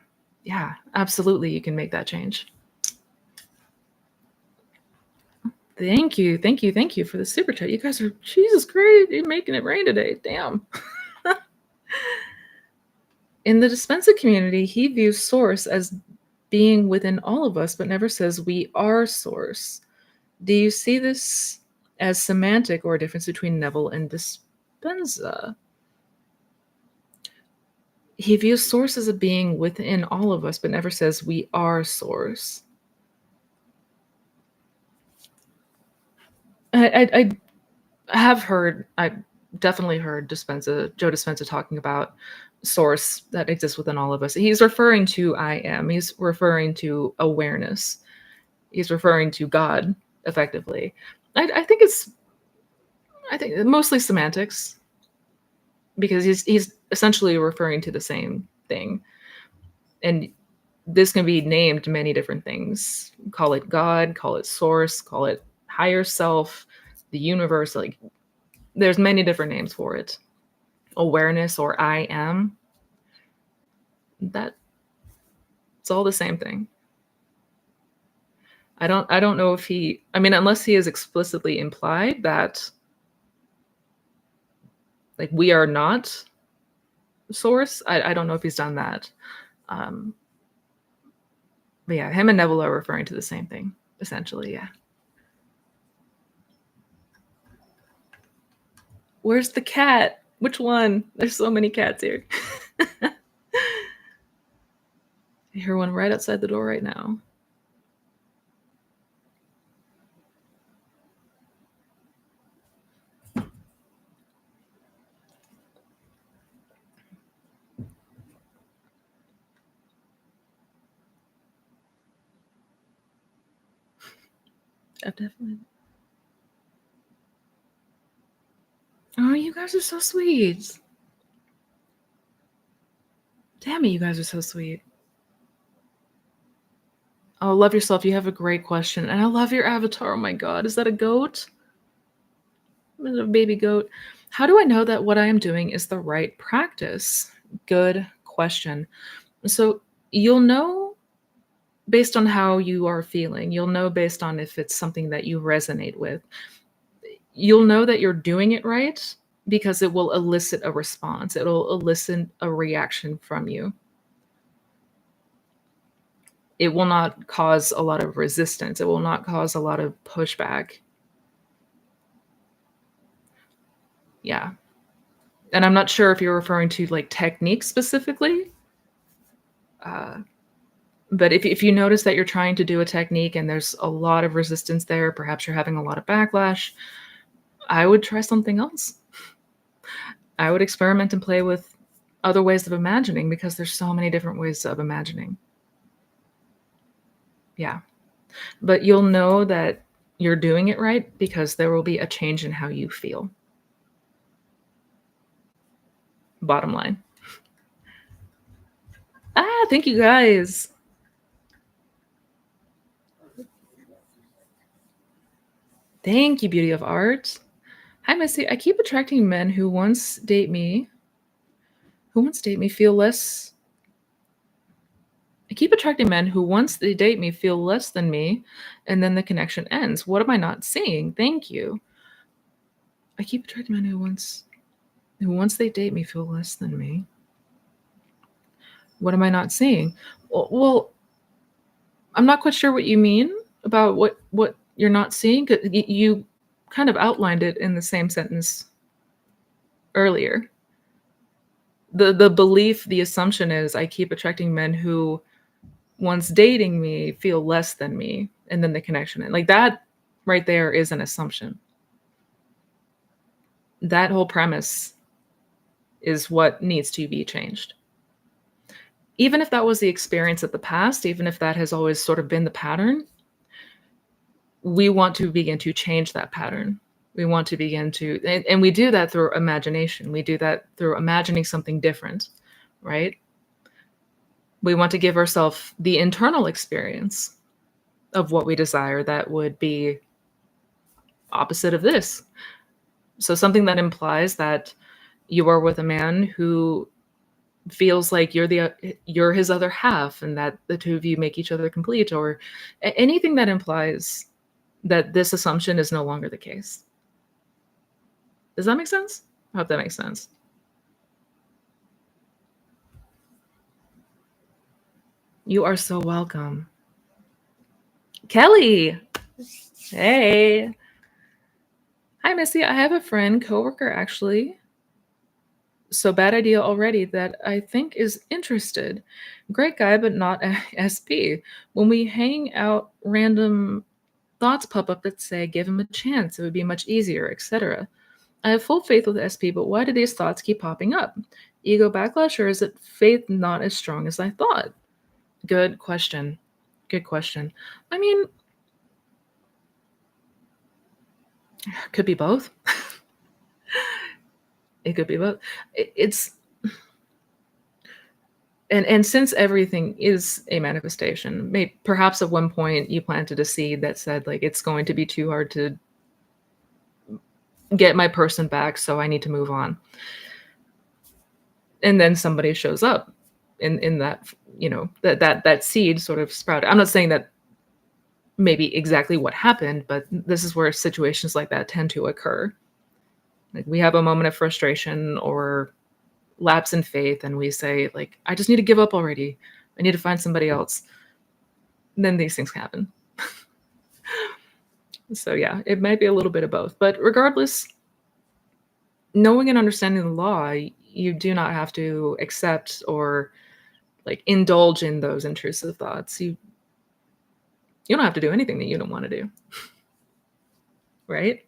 Speaker 1: Yeah, absolutely you can make that change. Thank you. Thank you. Thank you for the super chat. You guys are Jesus great. You're making it rain today. Damn. In the dispenser community, he views source as being within all of us, but never says we are source. Do you see this as semantic or a difference between Neville and Dispenza? He views source as a being within all of us, but never says we are source. I have heard, I definitely heard Joe Dispenza talking about source that exists within all of us. He's referring to I am. He's referring to awareness. He's referring to God, effectively. I think I think mostly semantics because he's essentially referring to the same thing, and this can be named many different things. Call it God, call it source, call it higher self, the universe. Like there's many different names for it. Awareness or I am. That it's all the same thing. I don't know if I mean unless he has explicitly implied that like we are not source. I don't know if he's done that. Um, but yeah, him and Neville are referring to the same thing, essentially, yeah. Where's the cat? Which one? There's so many cats here. I hear one right outside the door right now. I've definitely. Oh, you guys are so sweet. Damn it, you guys are so sweet. Oh, love yourself. You have a great question. And I love your avatar. Oh my God. Is that a goat? Is it a baby goat? How do I know that what I am doing is the right practice? Good question. So you'll know based on how you are feeling. You'll know based on if it's something that you resonate with. You'll know that you're doing it right because it will elicit a response. It'll elicit a reaction from you. It will not cause a lot of resistance. It will not cause a lot of pushback. Yeah. And I'm not sure if you're referring to like technique specifically. Uh, but if you notice that you're trying to do a technique and there's a lot of resistance there, perhaps you're having a lot of backlash, I would try something else. I would experiment and play with other ways of imagining because there's so many different ways of imagining. Yeah. But you'll know that you're doing it right because there will be a change in how you feel. Bottom line. Thank you guys. Thank you, beauty of art. Hi, Missy. I keep attracting men who once date me feel less. I keep attracting men who once they date me feel less than me, and then the connection ends. What am I not seeing? Thank you. I keep attracting men who once they date me feel less than me. What am I not seeing? Well, I'm not quite sure what you mean about what you're not seeing. 'Cause you kind of outlined it in the same sentence earlier. The belief, the assumption is I keep attracting men who once dating me feel less than me, and then the connection. And like that right there is an assumption. That whole premise is what needs to be changed. Even if that was the experience of the past, even if that has always sort of been the pattern, we want to begin to change that pattern. We want to begin to, and we do that through imagination. We do that through imagining something different, right? We want to give ourselves the internal experience of what we desire that would be opposite of this. So something that implies that you are with a man who feels like you're his other half and that the two of you make each other complete, or anything that implies that this assumption is no longer the case. Does that make sense? I hope that makes sense. You are so welcome. Kelly. Hey. Hi, Missy. I have a friend, coworker actually. So bad idea already that I think is interested. Great guy, but not SP. When we hang out, random thoughts pop up that say, give him a chance. It would be much easier, etc. I have full faith with SP, but why do these thoughts keep popping up? Ego backlash, or is it faith not as strong as I thought? Good question. Good question. I mean, could be both. It could be both. It's and since everything is a manifestation, perhaps at one point you planted a seed that said like it's going to be too hard to get my person back, so I need to move on. And then somebody shows up in that, that seed sort of sprouted. I'm not saying that maybe exactly what happened, but this is where situations like that tend to occur. Like we have a moment of frustration or lapse in faith and we say like, I just need to give up already. I need to find somebody else. And then these things happen. So yeah, it might be a little bit of both, but regardless, knowing and understanding the law, you do not have to accept or like indulge in those intrusive thoughts. You don't have to do anything that you don't want to do. Right?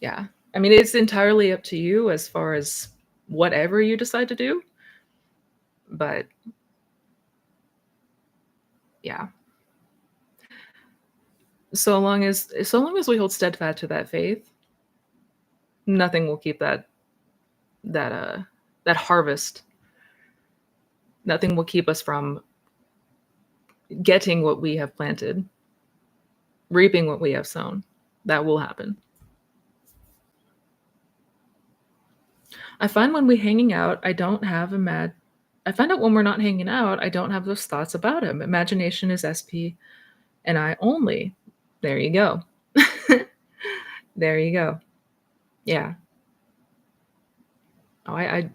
Speaker 1: Yeah. I mean, it's entirely up to you as far as whatever you decide to do. But yeah. So long as we hold steadfast to that faith, nothing will keep that harvest. Nothing will keep us from getting what we have planted, reaping what we have sown. That will happen. I find when we hanging out, I find out when we're not hanging out, I don't have those thoughts about him. Imagination is SP and I only. There you go. There you go. Yeah. Oh, I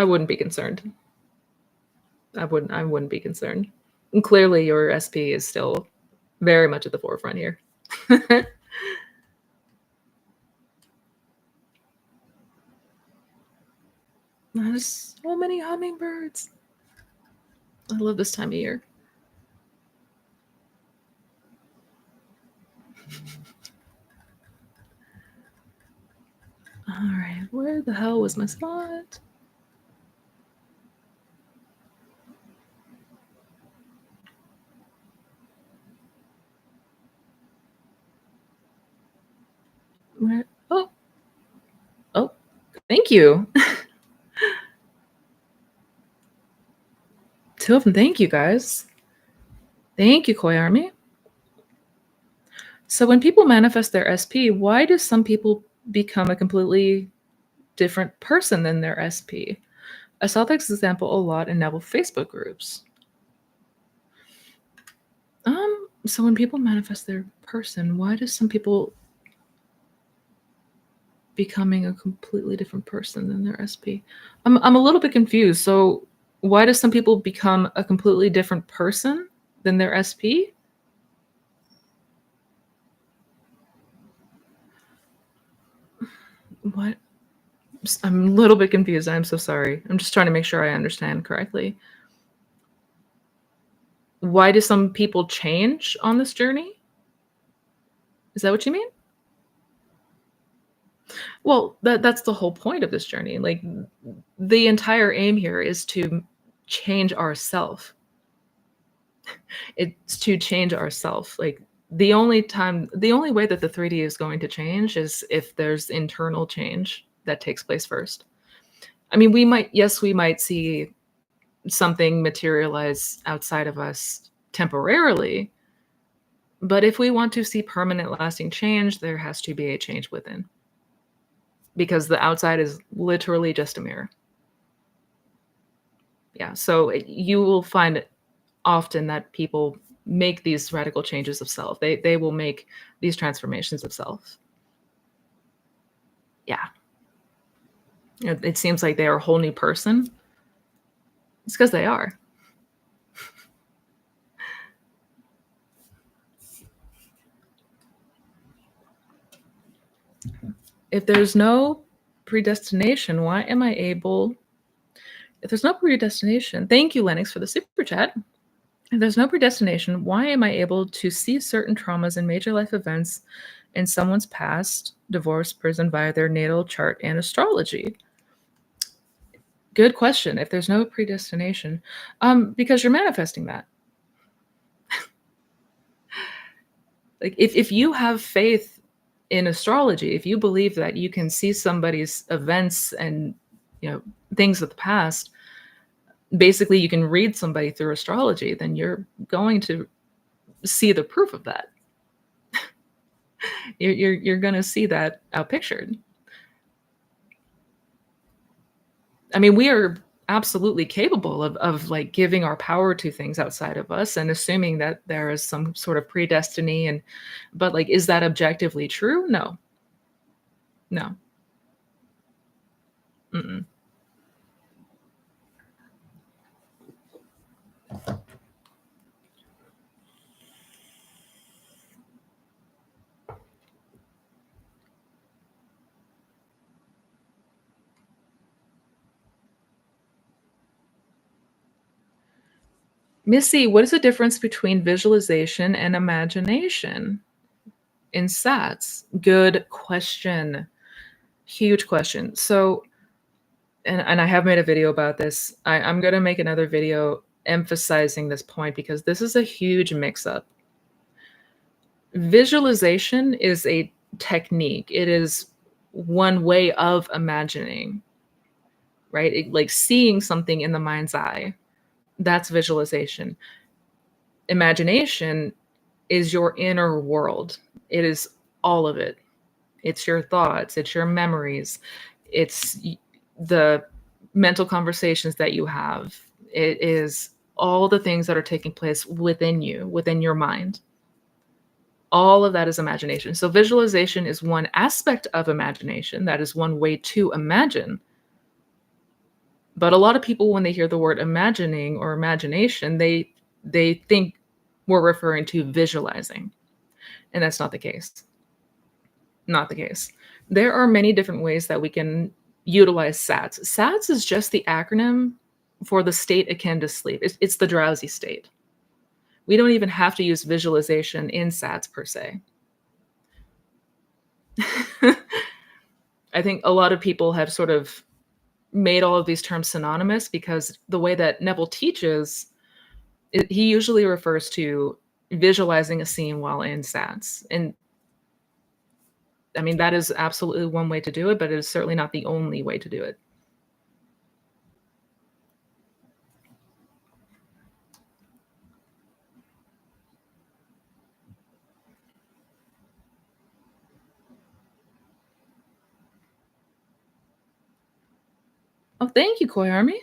Speaker 1: wouldn't be concerned. I wouldn't be concerned. And clearly your SP is still very much at the forefront here. There's so many hummingbirds. I love this time of year. All right, where the hell was my spot? Where? Oh, oh, thank you. Two of them. Thank you, guys. Thank you, Koi Army. So when people manifest their SP, why do some people become a completely different person than their SP? I saw this example a lot in Neville Facebook groups. So when people manifest their person, why do some people becoming a completely different person than their SP? I'm a little bit confused. So why do some people become a completely different person than their SP? What? I'm a little bit confused. I'm so sorry. I'm just trying to make sure I understand correctly. Why do some people change on this journey? Is that what you mean? Well, that's the whole point of this journey. Like the entire aim here is to change ourself. It's to change ourself. Like the only way that the 3D is going to change is if there's internal change that takes place first. I mean, we might see something materialize outside of us temporarily, but if we want to see permanent lasting change, there has to be a change within. Because the outside is literally just a mirror. Yeah, so you will find often that people make these radical changes of self. They will make these transformations of self. Yeah. It seems like they are a whole new person. It's because they are. If there's no predestination, why am I able? If there's no predestination, thank you, Lennox, for the super chat. If there's no predestination, why am I able to see certain traumas and major life events in someone's past, divorce, prison via their natal chart and astrology? Good question. If there's no predestination, because you're manifesting that. Like if you have faith in astrology, if you believe that you can see somebody's events and things of the past, basically you can read somebody through astrology, then you're going to see the proof of that. You're going to see that outpictured. I mean, we are absolutely capable of like giving our power to things outside of us and assuming that there is some sort of predestiny, but like, is that objectively true? No. Mm-mm. Missy, what is the difference between visualization and imagination in SATs? Good question. Huge question. So, and I have made a video about this. I'm going to make another video emphasizing this point because this is a huge mix up. Visualization is a technique, it is one way of imagining, right? Like seeing something in the mind's eye. That's visualization. Imagination is your inner world. It is all of it. It's your thoughts, it's your memories, it's the mental conversations that you have. It is all the things that are taking place within you, within your mind. All of that is imagination. So visualization is one aspect of imagination. That is one way to imagine. But a lot of people, when they hear the word imagining or imagination, they think we're referring to visualizing. And that's not the case. Not the case. There are many different ways that we can utilize SATS. SATS is just the acronym for the state akin to sleep. It's the drowsy state. We don't even have to use visualization in SATS per se. I think a lot of people have sort of made all of these terms synonymous because the way that Neville teaches, he usually refers to visualizing a scene while in SATS. And I mean, that is absolutely one way to do it, but it is certainly not the only way to do it. Oh, thank you, Koi Army.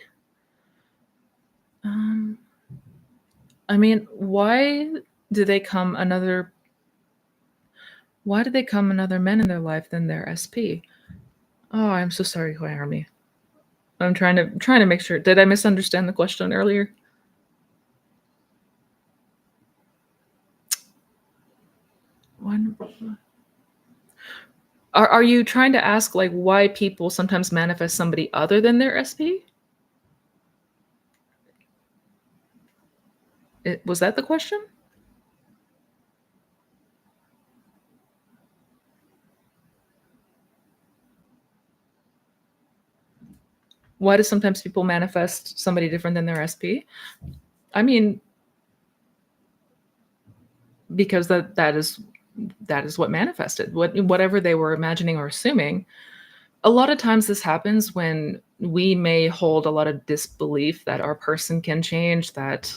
Speaker 1: Um, I mean, do they come another why do they come another men in their life than their SP? Oh, I'm so sorry, Koi Army. I'm trying to make sure. Did I misunderstand the question earlier? One Are you trying to ask like why people sometimes manifest somebody other than their SP? Was that the question? Why do sometimes people manifest somebody different than their SP? I mean, because that is what manifested. Whatever they were imagining or assuming. A lot of times this happens when we may hold a lot of disbelief that our person can change, that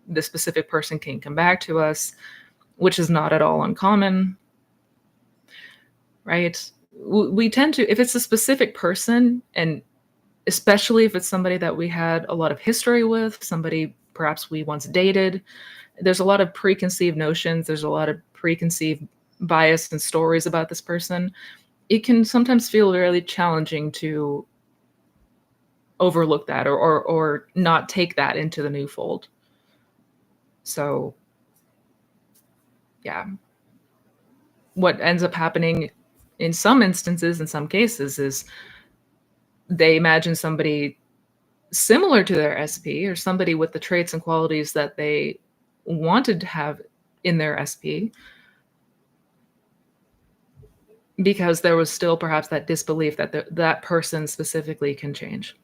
Speaker 1: the specific person can come back to us, which is not at all uncommon, right? We tend to, if it's a specific person, and especially if it's somebody that we had a lot of history with, somebody perhaps we once dated, there's a lot of preconceived notions, there's a lot of preconceived bias and stories about this person. It can sometimes feel really challenging to overlook that or not take that into the new fold. So yeah, what ends up happening in some instances, in some cases, is they imagine somebody similar to their SP or somebody with the traits and qualities that they wanted to have in their SP because there was still perhaps that disbelief that that person specifically can change.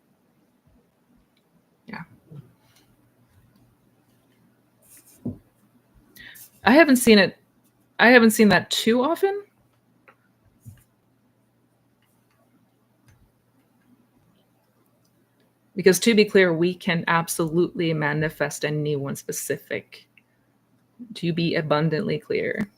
Speaker 1: Yeah. I haven't seen it. I haven't seen that too often. Because to be clear, we can absolutely manifest anyone specific. To be abundantly clear.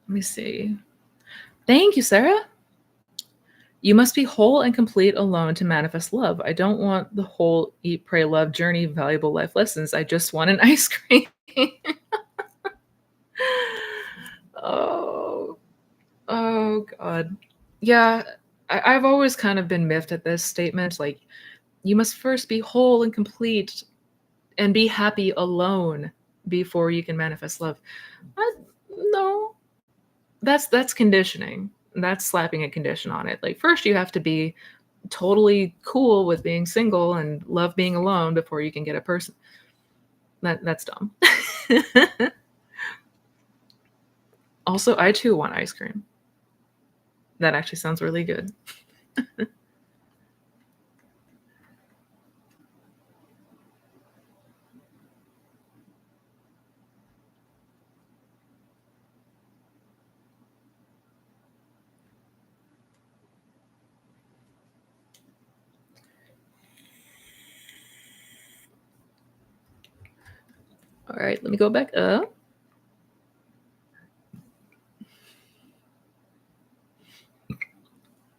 Speaker 1: Let me see. Thank you, Sarah. You must be whole and complete alone to manifest love. I don't want the whole eat, pray, love journey, valuable life lessons. I just want an ice cream. Oh, oh God. Yeah, I've always kind of been miffed at this statement. Like, you must first be whole and complete and be happy alone before you can manifest love. No, that's conditioning. That's slapping a condition on it. Like first you have to be totally cool with being single and love being alone before you can get a person. That's dumb. Also, I too want ice cream. That actually sounds really good. All right, let me go back up.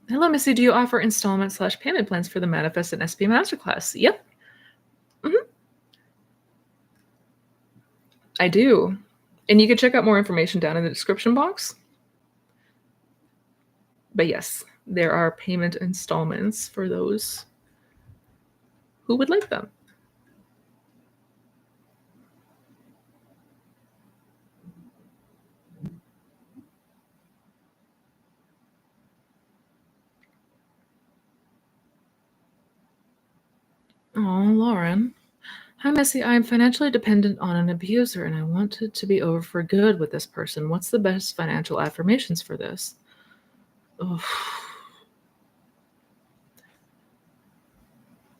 Speaker 1: Hello, Missy. Do you offer installment/payment plans for the Manifest and SP Masterclass? Yep. Mhm. I do. And you can check out more information down in the description box. But yes, there are payment installments for those who would like them. Oh, Lauren. Hi, Missy. I am financially dependent on an abuser and I want it to be over for good with this person. What's the best financial affirmations for this? Oh,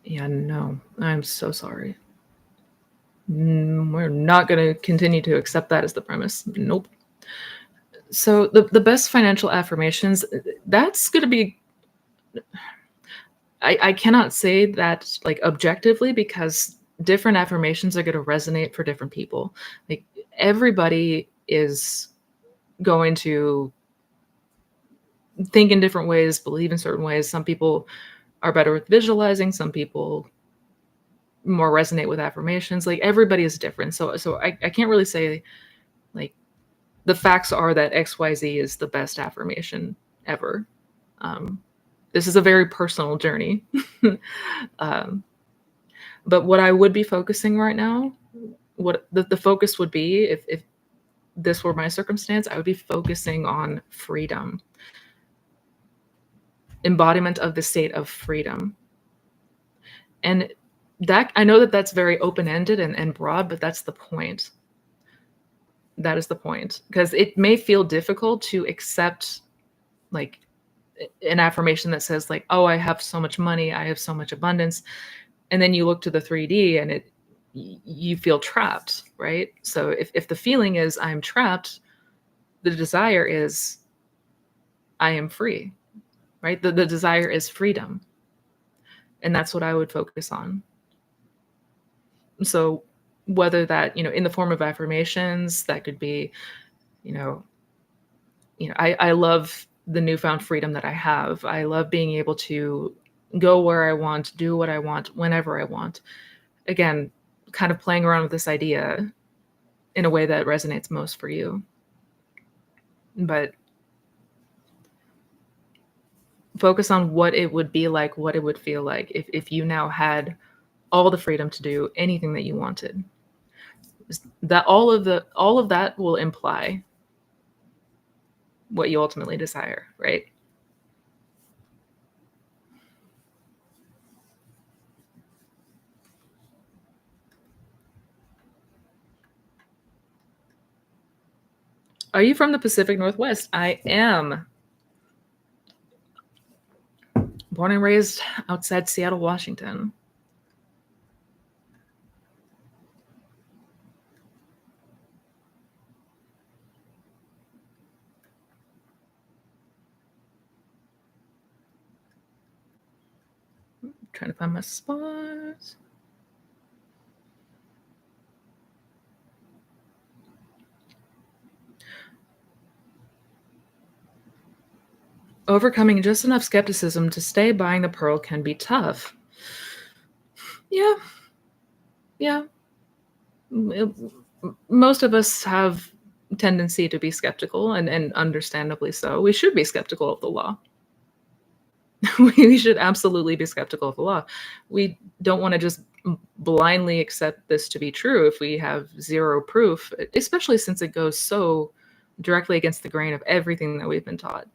Speaker 1: yeah, no. I'm so sorry. We're not going to continue to accept that as the premise. Nope. So the best financial affirmations, that's going to be I cannot say that like objectively because different affirmations are going to resonate for different people. Like everybody is going to think in different ways, believe in certain ways. Some people are better with visualizing, some people more resonate with affirmations. Like everybody is different. So I can't really say like the facts are that XYZ is the best affirmation ever. Um, this is a very personal journey. um, but what I would be focusing right now, what the focus would be if this were my circumstance, I would be focusing on freedom, embodiment of the state of freedom. And that I know that that's very open-ended and broad, but that's the point. That is the point. Because it may feel difficult to accept like an affirmation that says like, oh, I have so much money, I have so much abundance. And then you look to the 3D and you feel trapped, right? So if the feeling is I'm trapped, the desire is I am free, right? The desire is freedom. And that's what I would focus on. So whether that, in the form of affirmations, that could be, you know, I love the newfound freedom that I have. I love being able to go where I want, do what I want, whenever I want. Again, kind of playing around with this idea in a way that resonates most for you. But focus on what it would be like, what it would feel like if you now had all the freedom to do anything that you wanted. That all of that will imply what you ultimately desire, right? Are you from the Pacific Northwest? I am. Born and raised outside Seattle, Washington. Trying to find my spot. Overcoming just enough skepticism to stay buying the pearl can be tough. Yeah. Yeah. Most of us have tendency to be skeptical and understandably so. We should be skeptical of the law. We should absolutely be skeptical of the law. We don't want to just blindly accept this to be true if we have zero proof, especially since it goes so directly against the grain of everything that we've been taught.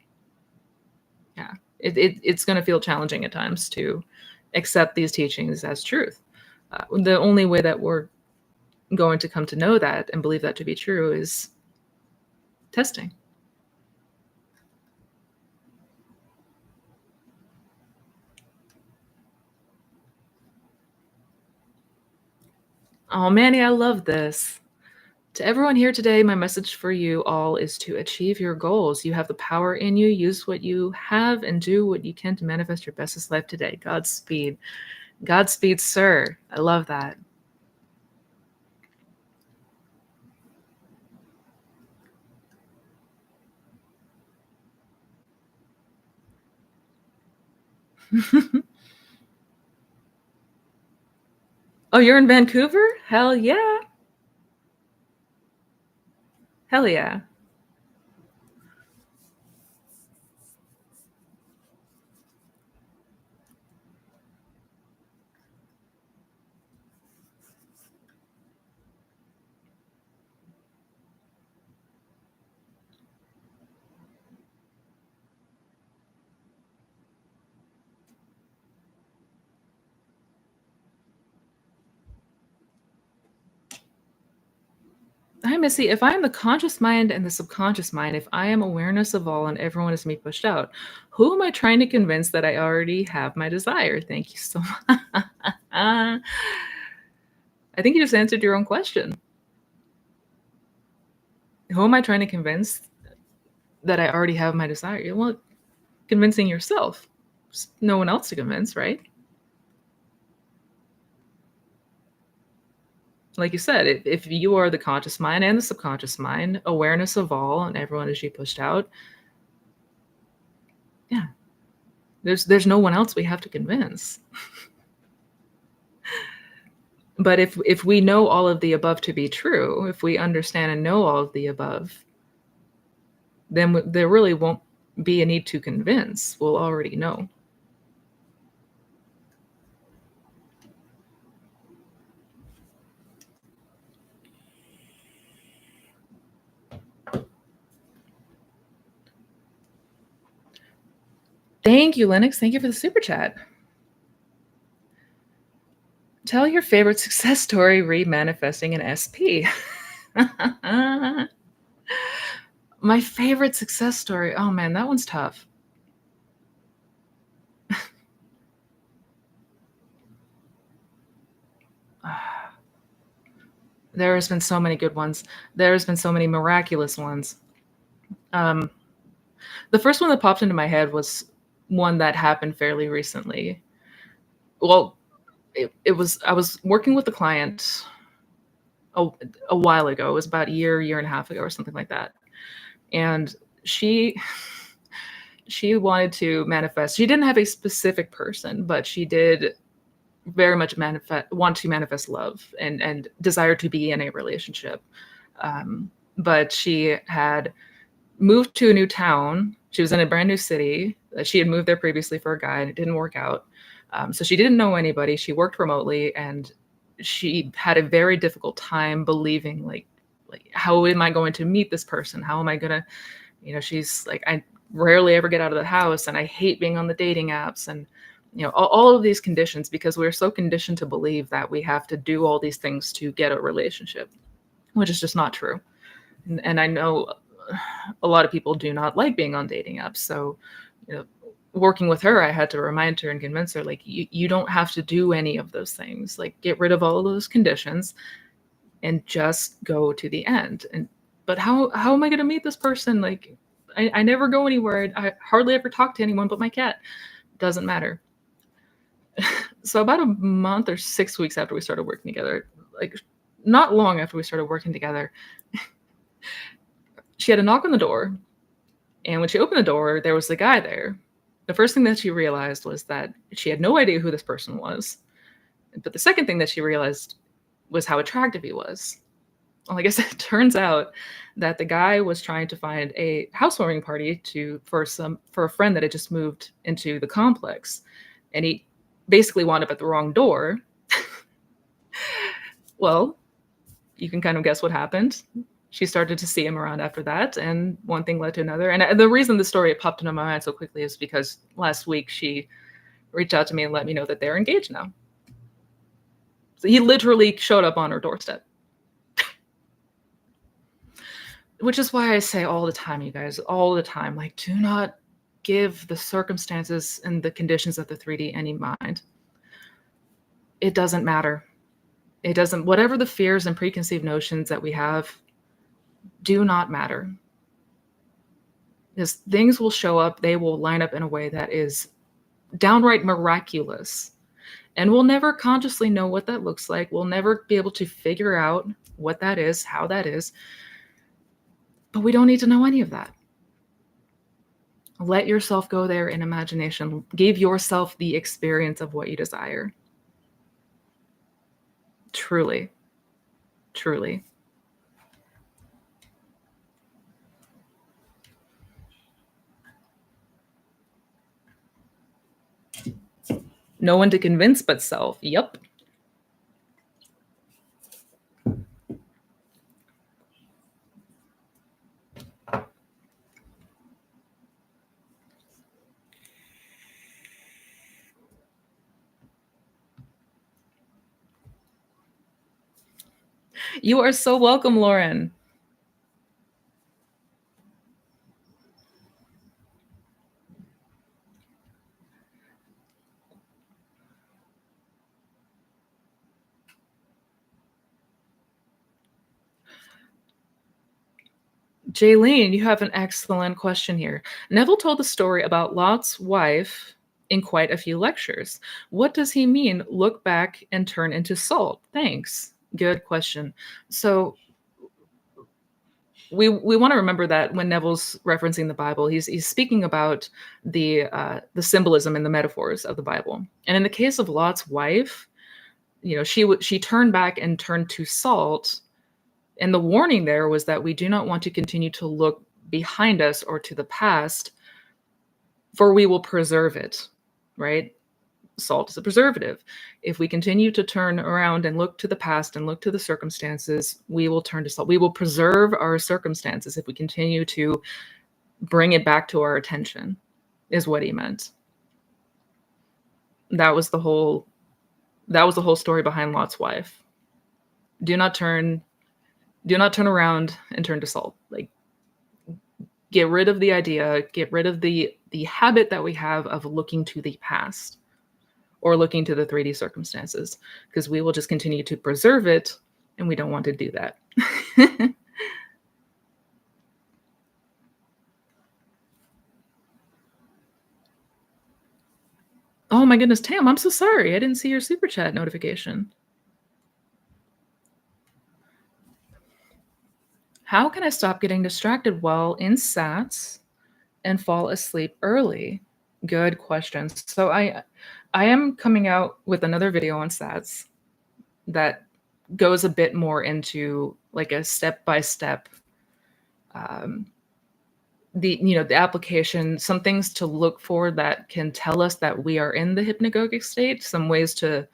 Speaker 1: Yeah, it's going to feel challenging at times to accept these teachings as truth. The only way that we're going to come to know that and believe that to be true is testing. Oh, Manny, I love this. To everyone here today, my message for you all is to achieve your goals. You have the power in you. Use what you have and do what you can to manifest your bestest life today. Godspeed. Godspeed, sir. I love that. Oh, you're in Vancouver? Hell yeah. Hell yeah. Hi, Missy. If I am the conscious mind and the subconscious mind, if I am awareness of all and everyone is me pushed out, who am I trying to convince that I already have my desire? Thank you so much. I think you just answered your own question. Who am I trying to convince that I already have my desire? Well, convincing yourself. No one else to convince, right? Like you said, if you are the conscious mind and the subconscious mind, awareness of all and everyone is you pushed out, yeah, there's no one else we have to convince. But if we know all of the above to be true, if we understand and know all of the above, then there really won't be a need to convince. We'll already know. Thank you, Lennox. Thank you for the super chat. Tell your favorite success story re-manifesting an SP. My favorite success story. Oh man, that one's tough. There has been so many good ones. There has been so many miraculous ones. Um, the first one that popped into my head was one that happened fairly recently. Well, it was I was working with a client a, a while ago. It was about a year and a half ago, or something like that. And she she wanted to manifest. She didn't have a specific person, but she did very much want to manifest love and desire to be in a relationship. But she had moved to a new town. She was in a brand new city. She had moved there previously for a guy, and it didn't work out. So she didn't know anybody. She worked remotely, and she had a very difficult time believing, like how am I going to meet this person? How am I gonna, she's like, I rarely ever get out of the house, and I hate being on the dating apps, and all of these conditions, because we're so conditioned to believe that we have to do all these things to get a relationship, which is just not true. And I know a lot of people do not like being on dating apps. So, working with her, I had to remind her and convince her, like, you don't have to do any of those things. Like, get rid of all of those conditions and just go to the end. But how am I going to meet this person? Like, I never go anywhere. I hardly ever talk to anyone but my cat. Doesn't matter. So about a month or 6 weeks after we started working together, like not long after we started working together, she had a knock on the door. And when she opened the door, there was the guy there. The first thing that she realized was that she had no idea who this person was. But the second thing that she realized was how attractive he was. Well, I guess it turns out that the guy was trying to find a housewarming party for a friend that had just moved into the complex. And he basically wound up at the wrong door. Well, you can kind of guess what happened. She started to see him around after that, and one thing led to another. And the reason the story popped into my mind so quickly is because last week she reached out to me and let me know that they're engaged now. So he literally showed up on her doorstep. Which is why I say all the time, you guys, all the time, like, do not give the circumstances and the conditions of the 3D any mind. It doesn't matter. It doesn't, whatever the fears and preconceived notions that we have do not matter. Because things will show up, they will line up in a way that is downright miraculous. And we'll never consciously know what that looks like. We'll never be able to figure out what that is, how that is. But we don't need to know any of that. Let yourself go there in imagination. Give yourself the experience of what you desire. Truly, truly. No one to convince but self. Yep. You are so welcome, Lauren. Jaylene, you have an excellent question here. Neville told the story about Lot's wife in quite a few lectures. What does he mean, look back and turn into salt? Thanks. Good question. So we want to remember that when Neville's referencing the Bible, he's speaking about the symbolism and the metaphors of the Bible. And in the case of Lot's wife, she turned back and turned to salt. And the warning there was that we do not want to continue to look behind us or to the past, for we will preserve it, right? Salt is a preservative. If we continue to turn around and look to the past and look to the circumstances, we will turn to salt. We will preserve our circumstances if we continue to bring it back to our attention, is what he meant. That was the whole story behind Lot's wife. Do not turn around and turn to salt. Like, get rid of the idea, get rid of the habit that we have of looking to the past or looking to the 3D circumstances, because we will just continue to preserve it, and we don't want to do that. Oh my goodness, Tam, I'm so sorry. I didn't see your super chat notification. How can I stop getting distracted while in SATs and fall asleep early? Good questions. So I am coming out with another video on SATs that goes a bit more into like a step-by-step the application, some things to look for that can tell us that we are in the hypnagogic state, some ways to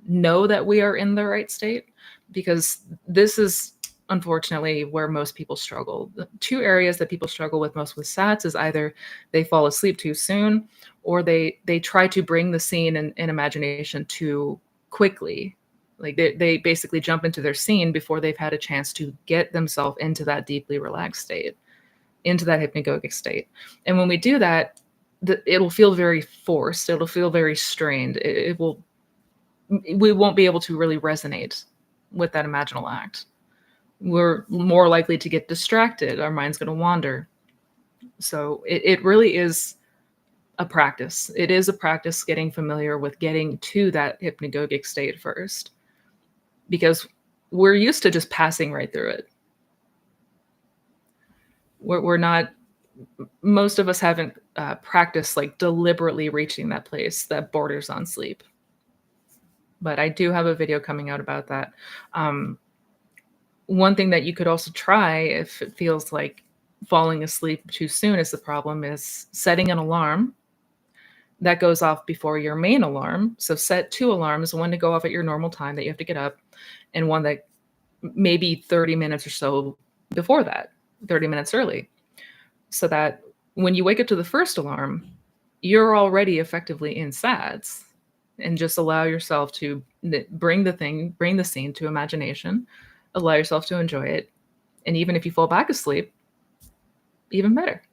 Speaker 1: know that we are in the right state, because this is unfortunately where most people struggle. The two areas that people struggle with most with SATs is either they fall asleep too soon, or they try to bring the scene and imagination too quickly. Like they basically jump into their scene before they've had a chance to get themselves into that deeply relaxed state, into that hypnagogic state. And when we do that, it'll feel very forced. It'll feel very strained. We won't be able to really resonate with that imaginal act. We're more likely to get distracted. Our mind's going to wander. So it really is a practice. It is a practice getting familiar with getting to that hypnagogic state first, because we're used to just passing right through it. We're not, most of us haven't practiced like deliberately reaching that place that borders on sleep. But I do have a video coming out about that. One thing that you could also try if it feels like falling asleep too soon is the problem is setting an alarm that goes off before your main alarm. So set two alarms, one to go off at your normal time that you have to get up, and one that maybe 30 minutes or so before that, 30 minutes early, so that when you wake up to the first alarm, you're already effectively in SADS, and just allow yourself to bring the scene to imagination, allow yourself to enjoy it. And even if you fall back asleep, even better.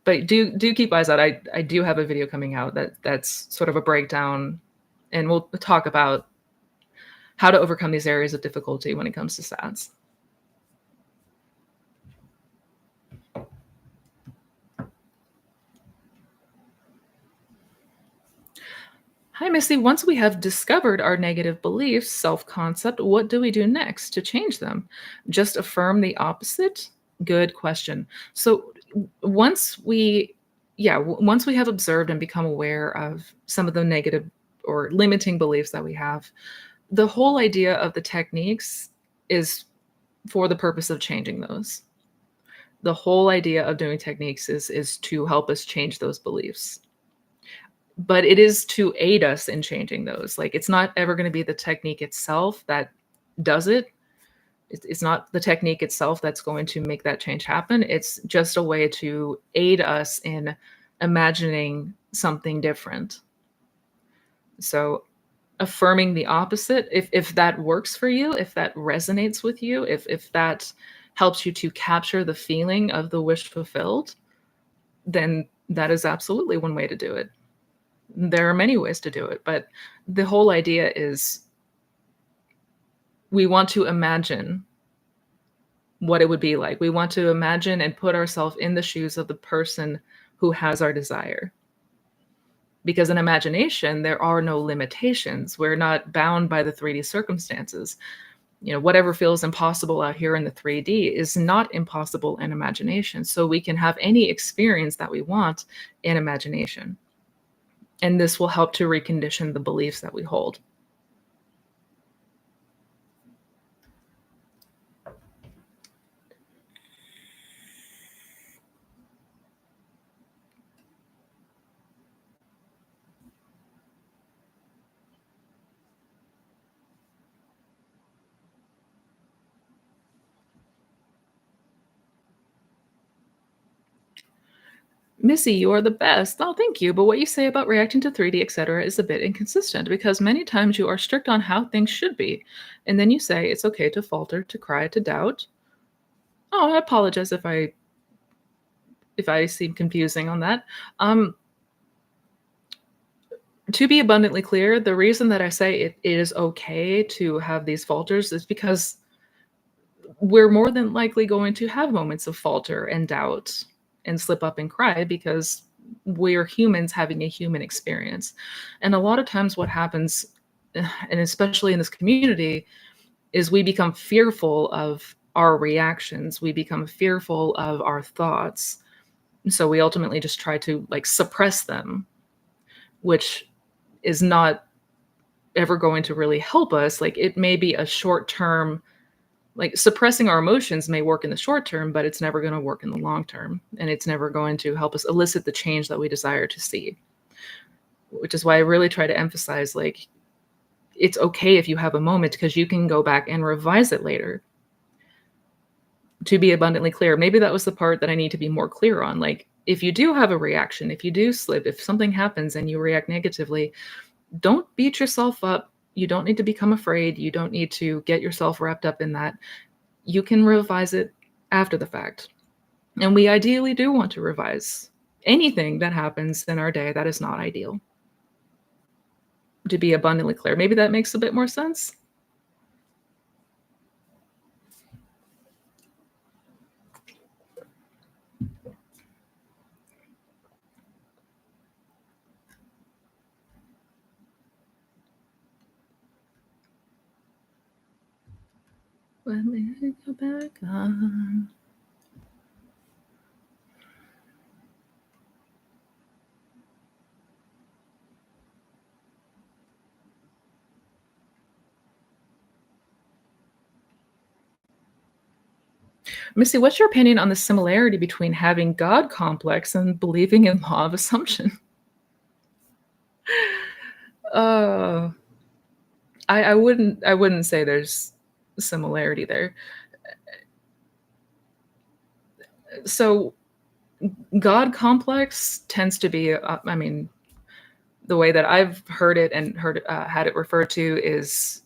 Speaker 1: But do keep eyes out. I do have a video coming out that's sort of a breakdown, and we'll talk about how to overcome these areas of difficulty when it comes to SADS. Hi, Missy. Once we have discovered our negative beliefs, self-concept, what do we do next to change them? Just affirm the opposite? Good question. So once we once we have observed and become aware of some of the negative or limiting beliefs that we have, the whole idea of the techniques is for the purpose of changing those. The whole idea of doing techniques is to help us change those beliefs. But it is to aid us in changing those. Like, it's not ever going to be the technique itself that does it. It's not the technique itself that's going to make that change happen. It's just a way to aid us in imagining something different. So affirming the opposite, if that works for you, if that resonates with you, if that helps you to capture the feeling of the wish fulfilled, then that is absolutely one way to do it. There are many ways to do it, but the whole idea is we want to imagine what it would be like. We want to imagine and put ourselves in the shoes of the person who has our desire. Because in imagination, there are no limitations. We're not bound by the 3D circumstances. You know, whatever feels impossible out here in the 3D is not impossible in imagination. So we can have any experience that we want in imagination. And this will help to recondition the beliefs that we hold. Missy, you are the best. Oh, thank you. But what you say about reacting to 3D, etc., is a bit inconsistent because many times you are strict on how things should be. And then you say it's okay to falter, to cry, to doubt. Oh, I apologize if I seem confusing on that. To be abundantly clear, the reason that I say it is okay to have these falters is because we're more than likely going to have moments of falter and doubt and slip up and cry because we're humans having a human experience. And a lot of times what happens, and especially in this community, is we become fearful of our reactions. We become fearful of our thoughts. So we ultimately just try to like suppress them, which is not ever going to really help us. Like, it may be a short term, like suppressing our emotions may work in the short term, but it's never going to work in the long term. And it's never going to help us elicit the change that we desire to see. Which is why I really try to emphasize, like, it's okay if you have a moment because you can go back and revise it later. To be abundantly clear, maybe that was the part that I need to be more clear on. Like, if you do have a reaction, if you do slip, if something happens and you react negatively, don't beat yourself up. You don't need to become afraid. You don't need to get yourself wrapped up in that. You can revise it after the fact. And we ideally do want to revise anything that happens in our day that is not ideal. To be abundantly clear, maybe that makes a bit more sense. Let me go back on. Missy, what's your opinion on the similarity between having God complex and believing in law of assumption? Uh, I wouldn't say there's similarity there. So God complex tends to be, I mean, the way that I've heard it and had it referred to is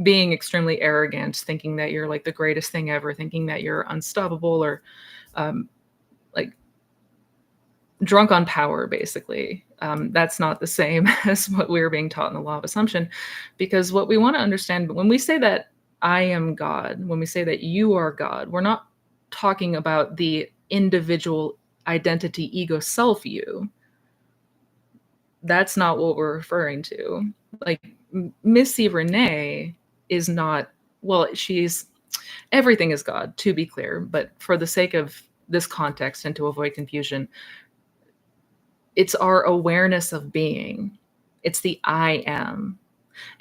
Speaker 1: being extremely arrogant, thinking that you're like the greatest thing ever, thinking that you're unstoppable, or like drunk on power, basically. That's not the same as what we're being taught in the law of assumption, because what we want to understand when we say that I am God, when we say that you are God, we're not talking about the individual identity, ego, self you. That's not what we're referring to. Like, Missy Renee is not, well, she's, everything is God, to be clear, but for the sake of this context and to avoid confusion, it's our awareness of being. It's the I am.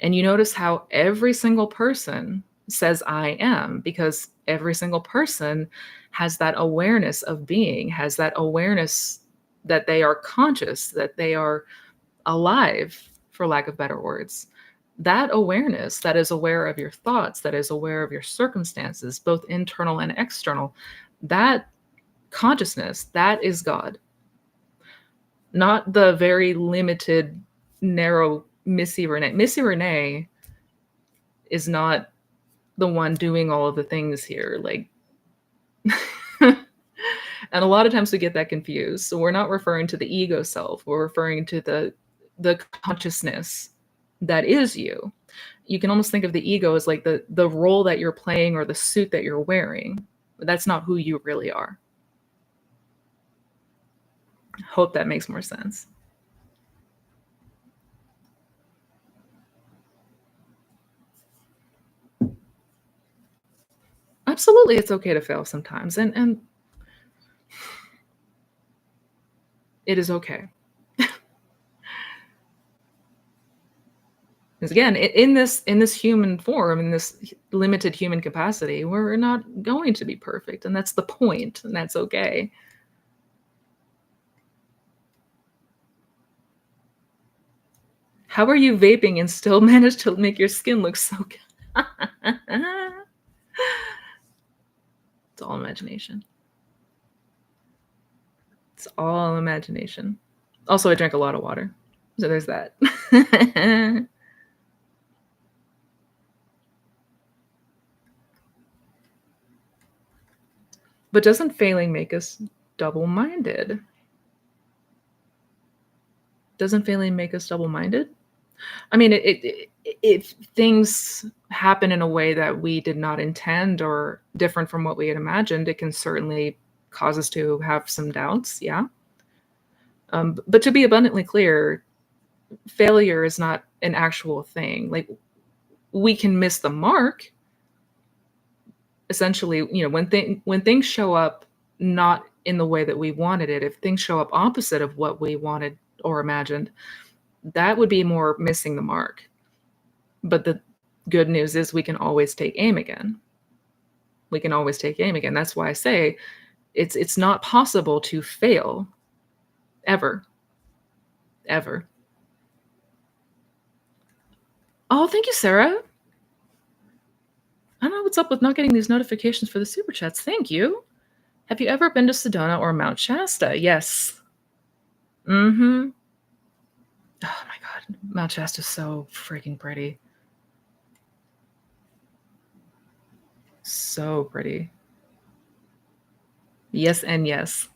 Speaker 1: And you notice how every single person says I am, because every single person has that awareness of being, has that awareness that they are conscious, that they are alive, for lack of better words. That awareness that is aware of your thoughts, that is aware of your circumstances, both internal and external, that consciousness, that is God. Not the very limited, narrow Missy Renee. Missy Renee is not the one doing all of the things here. Like, and a lot of times we get that confused. So we're not referring to the ego self. We're referring to the consciousness that is you. You can almost think of the ego as like the role that you're playing or the suit that you're wearing. But that's not who you really are. Hope that makes more sense. Absolutely, it's okay to fail sometimes, and it is okay. Because again, in this human form, in this limited human capacity, we're not going to be perfect, and that's the point, and that's okay. How are you vaping and still manage to make your skin look so good? It's all imagination. It's all imagination. Also, I drank a lot of water, so there's that. But doesn't failing make us double-minded? Doesn't failing make us double-minded? I mean, if things happen in a way that we did not intend or different from what we had imagined, it can certainly cause us to have some doubts, yeah. But to be abundantly clear, failure is not an actual thing. Like, we can miss the mark. Essentially, when things show up not in the way that we wanted it, if things show up opposite of what we wanted or imagined, that would be more missing the mark. But the good news is we can always take aim again. We can always take aim again. That's why I say it's not possible to fail ever. Ever. Oh, thank you, Sarah. I don't know what's up with not getting these notifications for the super chats. Thank you. Have you ever been to Sedona or Mount Shasta? Yes. Mm-hmm. Oh my God. Mount Shasta is so freaking pretty. So pretty. Yes and yes.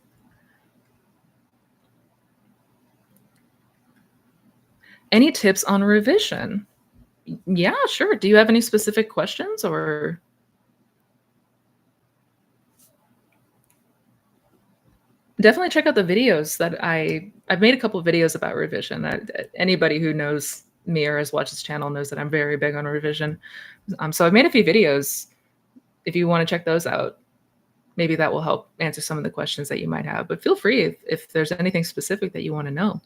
Speaker 1: Any tips on revision? Yeah, sure. Do you have any specific questions or? Definitely check out the videos that I've made a couple of videos about revision. Anybody who knows me or has watched this channel knows that I'm very big on revision. So I've made a few videos. If you want to check those out, maybe that will help answer some of the questions that you might have. But feel free if there's anything specific that you want to know.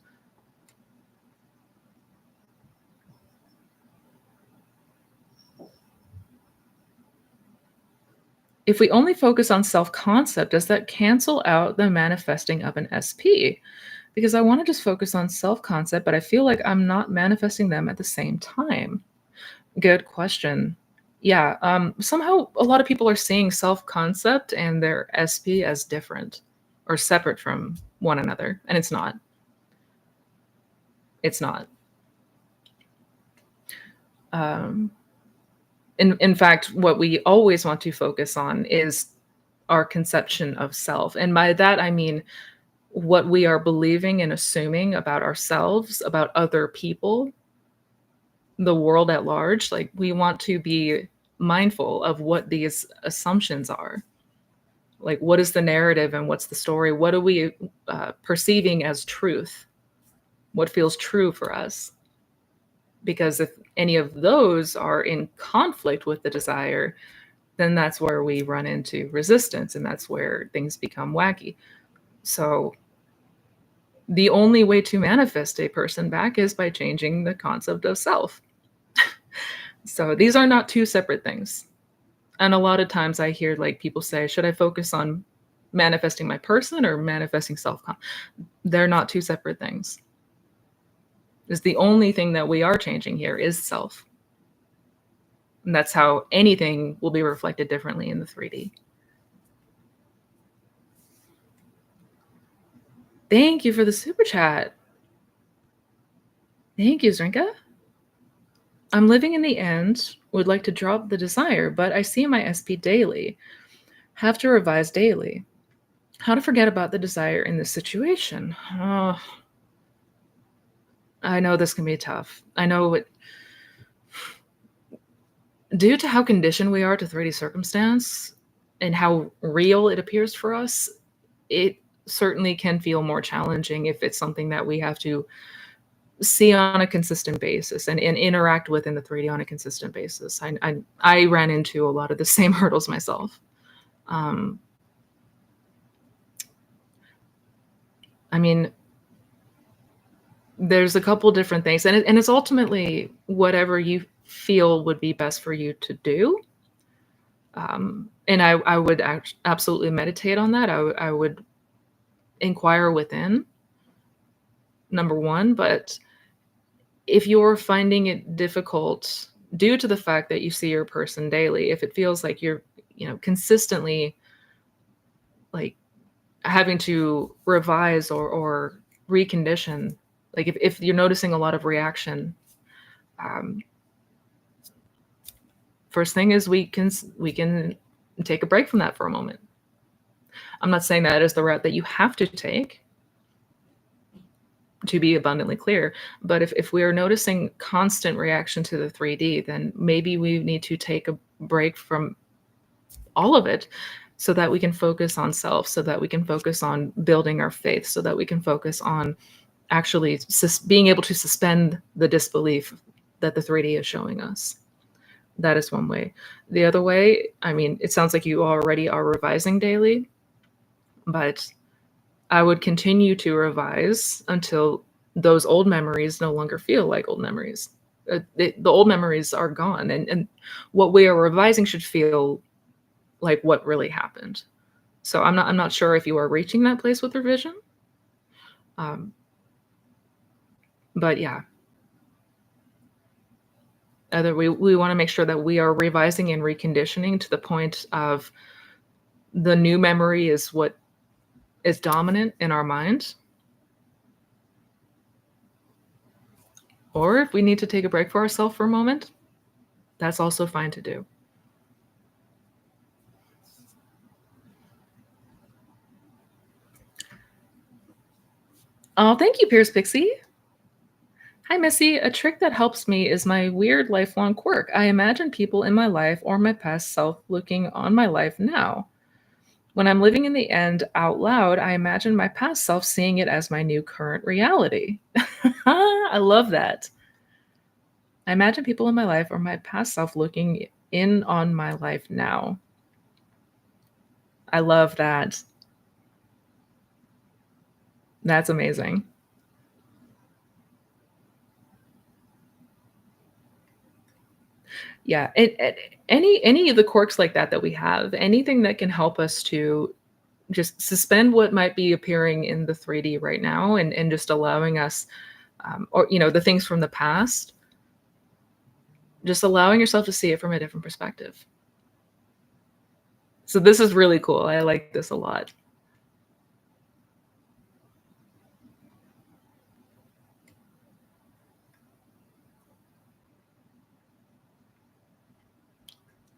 Speaker 1: If we only focus on self-concept, does that cancel out the manifesting of an SP? Because I want to just focus on self-concept, but I feel like I'm not manifesting them at the same time. Good question. Yeah, somehow a lot of people are seeing self-concept and their SP as different or separate from one another, and it's not. It's not. In fact, what we always want to focus on is our conception of self. And by that, I mean what we are believing and assuming about ourselves, about other people, the world at large. Like, we want to be mindful of what these assumptions are. Like, what is the narrative and what's the story? What are we perceiving as truth? What feels true for us? Because if any of those are in conflict with the desire, then that's where we run into resistance and that's where things become wacky. So the only way to manifest a person back is by changing the concept of self. So these are not two separate things. And a lot of times I hear like people say, should I focus on manifesting my person or manifesting self? They're not two separate things. Is the only thing that we are changing here is self. And that's how anything will be reflected differently in the 3D. Thank you for the super chat. Thank you, Zrinka. I'm living in the end, would like to drop the desire, but I see my SP daily. Have to revise daily. How to forget about the desire in this situation? Oh, I know this can be tough. I know it, due to how conditioned we are to 3D circumstance and how real it appears for us, it certainly can feel more challenging if it's something that we have to see on a consistent basis and interact with in the 3D on a consistent basis. I ran into a lot of the same hurdles myself. I mean, there's a couple different things, and it's ultimately whatever you feel would be best for you to do. And I would absolutely meditate on that. I would inquire within, number one. But if you're finding it difficult due to the fact that you see your person daily, if it feels like you're, consistently like having to revise or recondition, like if you're noticing a lot of reaction, um, first thing is we can take a break from that for a moment. I'm not saying that is the route that you have to take, to be abundantly clear, but if we are noticing constant reaction to the 3D, then maybe we need to take a break from all of it so that we can focus on self, so that we can focus on building our faith, so that we can focus on actually being able to suspend the disbelief that the 3D is showing us. That is one way. The other way, I mean, it sounds like you already are revising daily, but I would continue to revise until those old memories no longer feel like old memories. The old memories are gone, and what we are revising should feel like what really happened. So I'm not sure if you are reaching that place with revision, um, but yeah, either we want to make sure that we are revising and reconditioning to the point of the new memory is what is dominant in our mind. Or if we need to take a break for ourselves for a moment, that's also fine to do. Oh, thank you, Pierce Pixie. Hi, Missy. A trick that helps me is my weird lifelong quirk. I imagine people in my life or my past self looking on my life now. When I'm living in the end out loud, I imagine my past self seeing it as my new current reality. I love that. I imagine people in my life or my past self looking in on my life now. I love that. That's amazing. Yeah, any of the quirks like that we have, anything that can help us to just suspend what might be appearing in the 3D right now and just allowing us, or the things from the past, just allowing yourself to see it from a different perspective. So this is really cool. I like this a lot.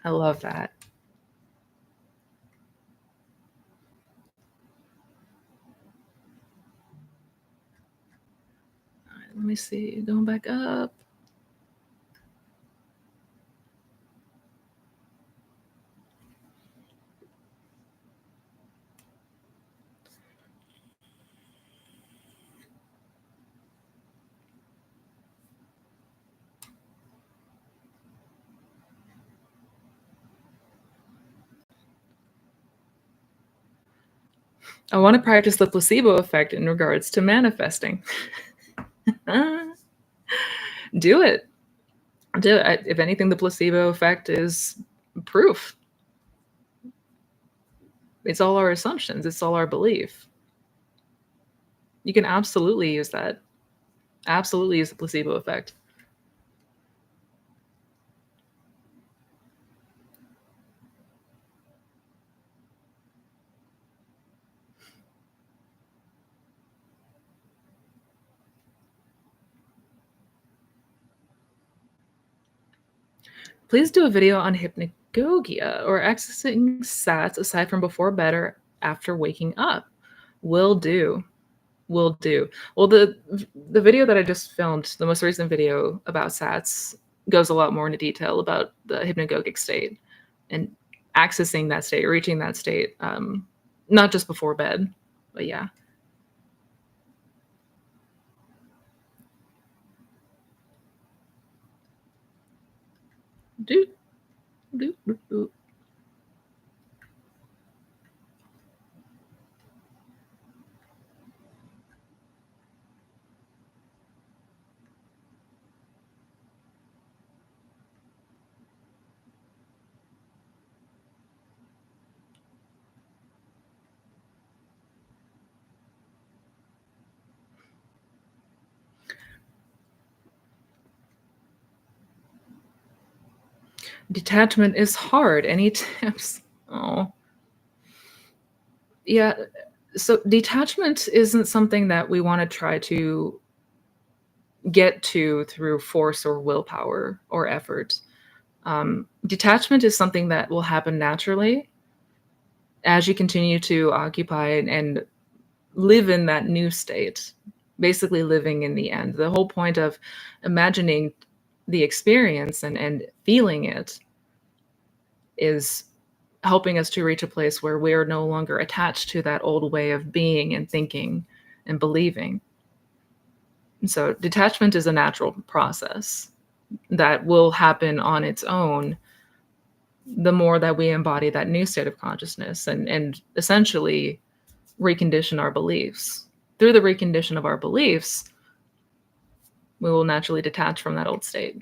Speaker 1: I love that. All right, let me see. Going back up. I want to practice the placebo effect in regards to manifesting. Do it. Do it. If anything, the placebo effect is proof. It's all our assumptions. It's all our belief. You can absolutely use that. Absolutely use the placebo effect. Please do a video on hypnagogia or accessing sats aside from before bed or after waking up. Will do. Will do. Well, the video that I just filmed, the most recent video about sats, goes a lot more into detail about the hypnagogic state and accessing that state, reaching that state, not just before bed, but yeah. Do do do do. Detachment is hard. Any tips? Oh, yeah. So detachment isn't something that we want to try to get to through force or willpower or effort. Detachment is something that will happen naturally as you continue to occupy and live in that new state, basically living in the end. The whole point of imagining the experience and feeling it is helping us to reach a place where we are no longer attached to that old way of being and thinking and believing. And so detachment is a natural process that will happen on its own the more that we embody that new state of consciousness and essentially recondition our beliefs. Through the recondition of our beliefs, we will naturally detach from that old state.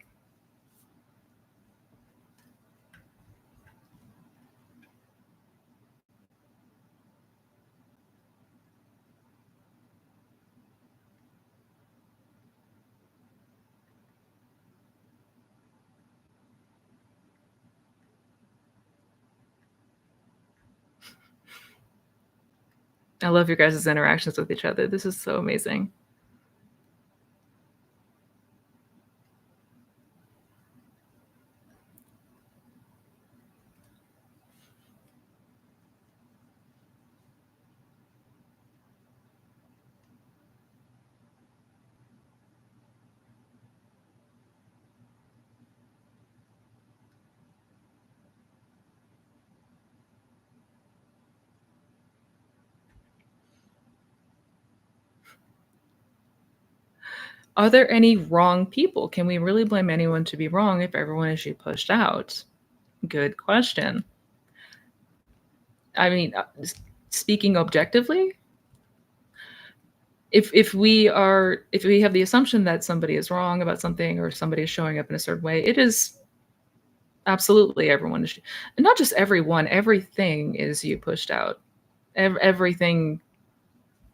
Speaker 1: I love your guys' interactions with each other. This is so amazing. Are there any wrong people? Can we really blame anyone to be wrong if everyone is pushed out? Good question. I mean, speaking objectively, if we have the assumption that somebody is wrong about something or somebody is showing up in a certain way, it is absolutely everyone is, and not just everyone. Everything is you pushed out. Everything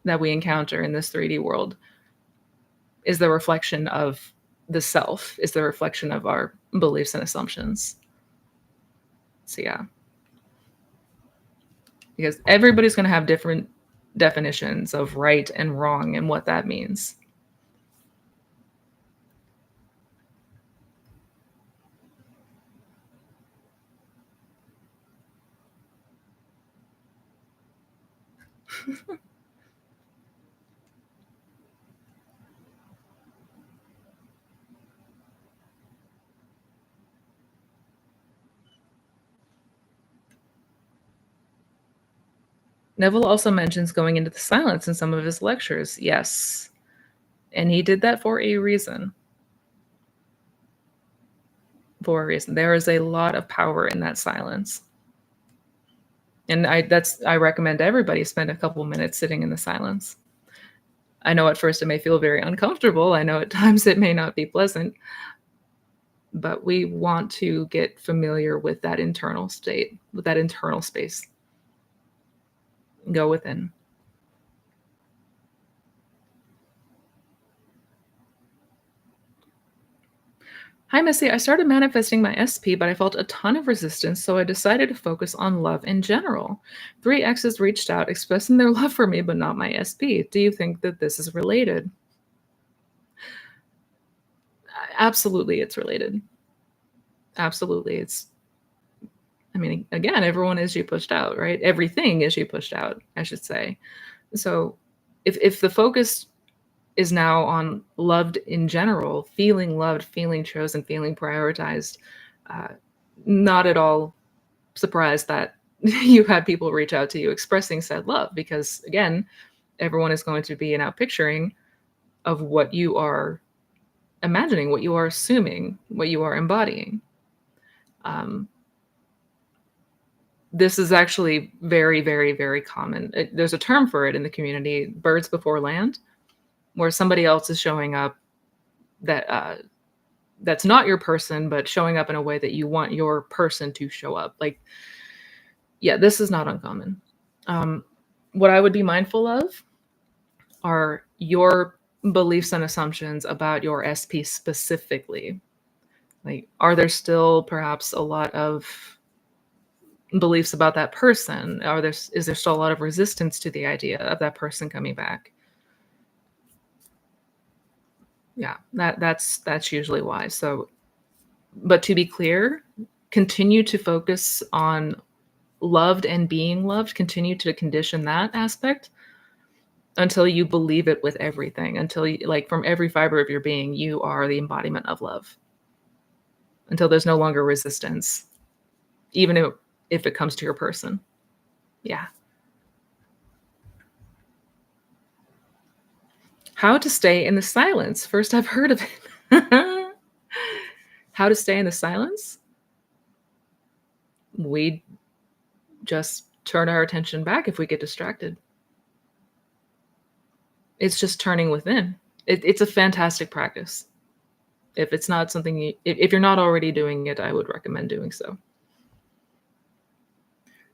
Speaker 1: that we encounter in this 3D world is the reflection of the self, is the reflection of our beliefs and assumptions. So yeah, because everybody's going to have different definitions of right and wrong and what that means. Neville also mentions going into the silence in some of his lectures. Yes. And he did that for a reason. For a reason. There is a lot of power in that silence. And I recommend everybody spend a couple minutes sitting in the silence. I know at first it may feel very uncomfortable. I know at times it may not be pleasant, but we want to get familiar with that internal state, with that internal space. Go within. Hi, Missy. I started manifesting my SP, but I felt a ton of resistance, so I decided to focus on love in general. Three exes reached out expressing their love for me, but not my SP. Do you think that this is related? Absolutely, it's related. Absolutely. I mean, again, everyone is you pushed out, right? Everything is you pushed out, I should say. So if the focus is now on loved in general, feeling loved, feeling chosen, feeling prioritized, uh, not at all surprised that you had people reach out to you expressing said love because, again, everyone is going to be an outpicturing of what you are imagining, what you are assuming, what you are embodying. Um, this is actually very, very, very common. There's a term for it in the community, birds before land, where somebody else is showing up that that's not your person, but showing up in a way that you want your person to show up. Like, yeah, this is not uncommon. Um, what I would be mindful of are your beliefs and assumptions about your SP specifically. Like, are there still perhaps a lot of beliefs about that person? Is there still a lot of resistance to the idea of that person coming back? Yeah, that's usually why. So, but to be clear, continue to focus on loved and being loved. Continue to condition that aspect until you believe it with everything. Until you, like, from every fiber of your being, you are the embodiment of love. Until there's no longer resistance, even if it comes to your person. Yeah. How to stay in the silence. First I've heard of it. How to stay in the silence? We just turn our attention back if we get distracted. It's just turning within. It's a fantastic practice. If it's not something if you're not already doing it, I would recommend doing so.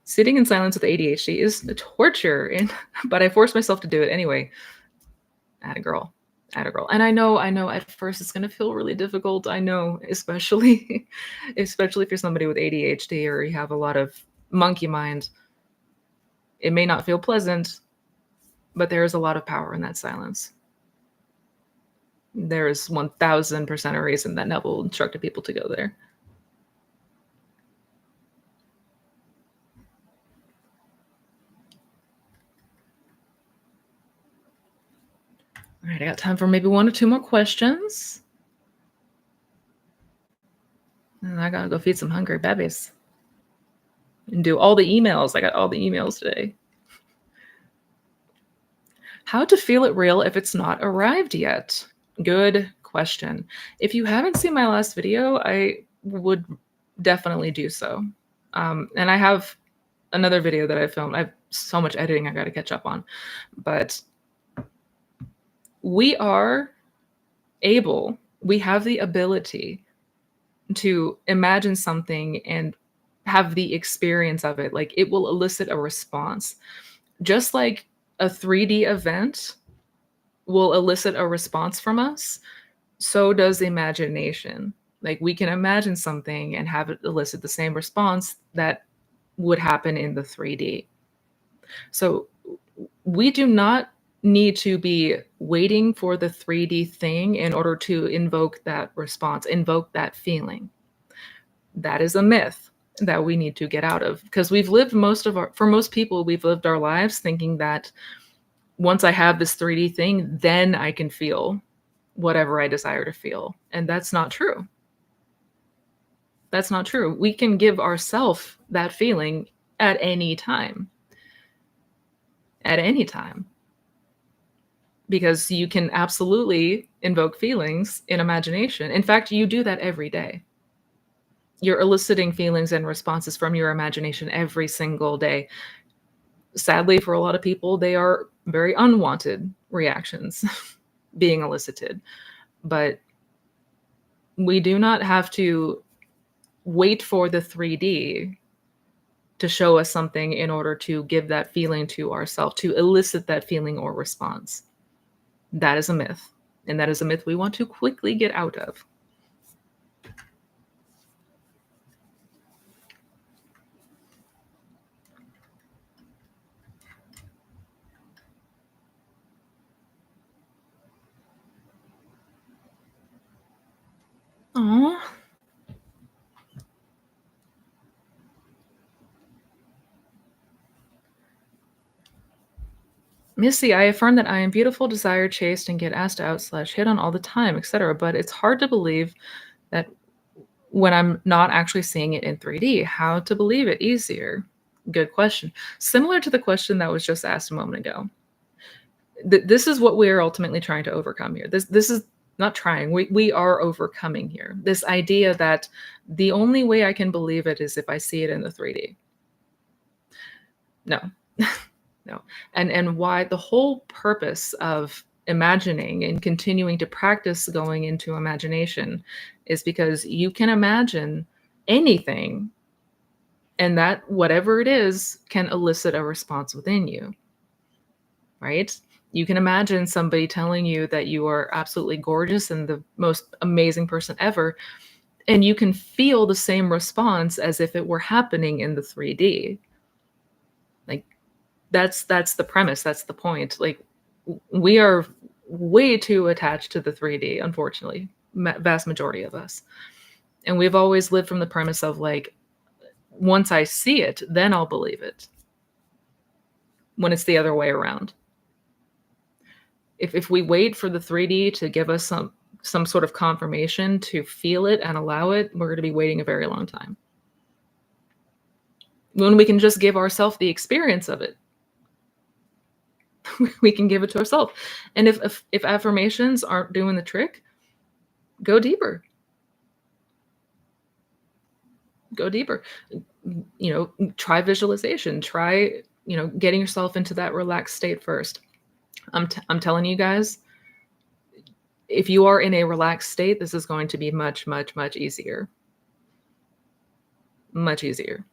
Speaker 1: Sitting in silence with ADHD is a torture, and but I force myself to do it anyway. Atta girl. Atta girl. And I know at first it's gonna feel really difficult. I know, especially especially if you're somebody with ADHD or you have a lot of monkey mind. It may not feel pleasant, but there is a lot of power in that silence. There is 1000% a reason that Neville instructed people to go there. All right, I got time for maybe one or two more questions. And I gotta go feed some hungry babies and do all the emails. I got all the emails today. How to feel it real if it's not arrived yet? Good question. If you haven't seen my last video, I would definitely do so. And I have another video that I filmed. I have so much editing I got to catch up on. But we have the ability to imagine something and have the experience of it. Like, it will elicit a response. Just like a 3D event will elicit a response from us, so does imagination. Like, we can imagine something and have it elicit the same response that would happen in the 3D. So we do not need to be waiting for the 3D thing in order to invoke that response, invoke that feeling. That is a myth that we need to get out of, because for most people, we've lived our lives thinking that once I have this 3D thing, then I can feel whatever I desire to feel. And that's not true. That's not true. We can give ourselves that feeling at any time. At any time. Because you can absolutely invoke feelings in imagination. In fact, you do that every day. You're eliciting feelings and responses from your imagination every single day. Sadly, for a lot of people, they are very unwanted reactions being elicited. But we do not have to wait for the 3D to show us something in order to give that feeling to ourselves, to elicit that feeling or response. That is a myth. And that is a myth we want to quickly get out of. Aw. Missy, I affirm that I am beautiful, desired, chaste, and get asked out slash hit on all the time, etc. But it's hard to believe that when I'm not actually seeing it in 3D. How to believe it easier? Good question. Similar to the question that was just asked a moment ago. This is what we are ultimately trying to overcome here. This is not trying. We are overcoming here. This idea that the only way I can believe it is if I see it in the 3D. No. No. And why the whole purpose of imagining and continuing to practice going into imagination is because you can imagine anything, and that whatever it is can elicit a response within you, right? You can imagine somebody telling you that you are absolutely gorgeous and the most amazing person ever, and you can feel the same response as if it were happening in the 3D. Like that's the premise, that's the point. Like we are way too attached to the 3D, unfortunately, vast majority of us. And we've always lived from the premise of like, once I see it, then I'll believe it. When it's the other way around. If we wait for the 3D to give us some sort of confirmation to feel it and allow it, we're going to be waiting a very long time. When we can just give ourselves the experience of it, we can give it to ourselves. And if affirmations aren't doing the trick, go deeper. Go deeper. You know, try visualization. Try, you know, getting yourself into that relaxed state first. I'm telling you guys, if you are in a relaxed state, this is going to be much, much, much easier. Much easier.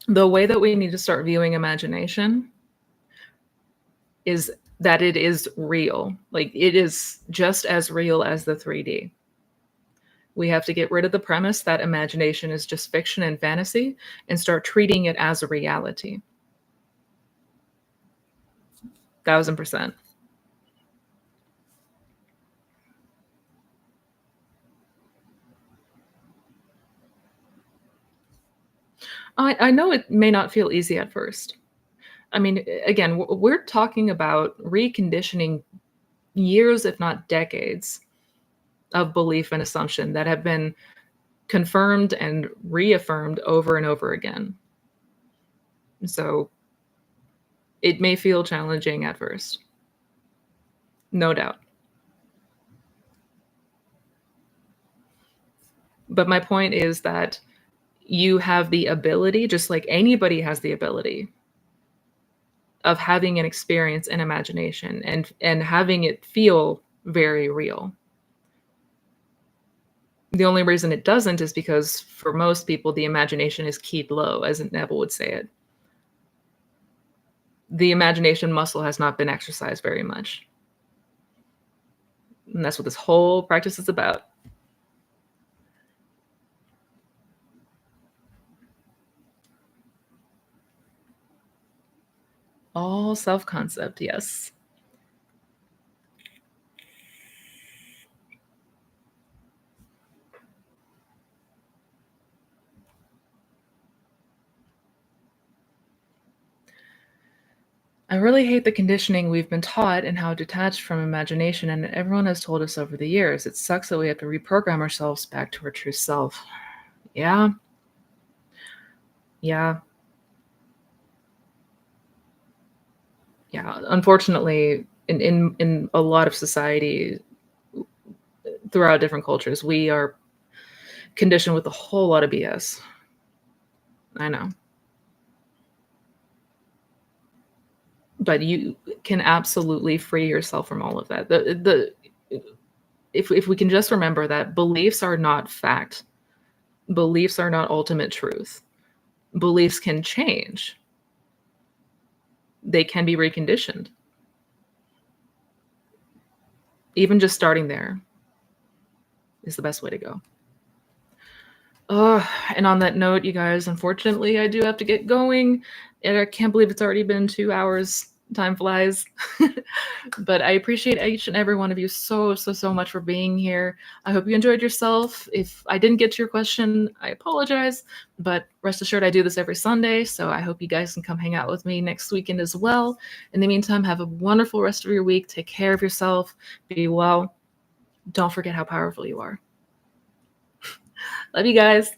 Speaker 1: The way that we need to start viewing imagination is that it is real. Like it is just as real as the 3D. We have to get rid of the premise that imagination is just fiction and fantasy and start treating it as a reality. 1000%. I know it may not feel easy at first. I mean, again, we're talking about reconditioning years, if not decades, of belief and assumption that have been confirmed and reaffirmed over and over again. So it may feel challenging at first. No doubt. But my point is that you have the ability, just like anybody has the ability, of having an experience and imagination and having it feel very real. The only reason it doesn't is because for most people, the imagination is keyed low, as Neville would say it. The imagination muscle has not been exercised very much. And that's what this whole practice is about. All self-concept, yes. I really hate the conditioning we've been taught and how detached from imagination, and everyone has told us over the years. It sucks that we have to reprogram ourselves back to our true self. Yeah. Yeah. Yeah. Unfortunately, in a lot of society throughout different cultures, we are conditioned with a whole lot of BS. I know. But you can absolutely free yourself from all of that. The if we can just remember that beliefs are not fact. Beliefs are not ultimate truth. Beliefs can change. They can be reconditioned. Even just starting there is the best way to go. And on that note, you guys, unfortunately, I do have to get going. And I can't believe it's already been 2 hours. Time flies. But I appreciate each and every one of you so, so, so much for being here. I hope you enjoyed yourself. If I didn't get to your question, I apologize. But rest assured, I do this every Sunday. So I hope you guys can come hang out with me next weekend as well. In the meantime, have a wonderful rest of your week. Take care of yourself. Be well. Don't forget how powerful you are. Love you guys.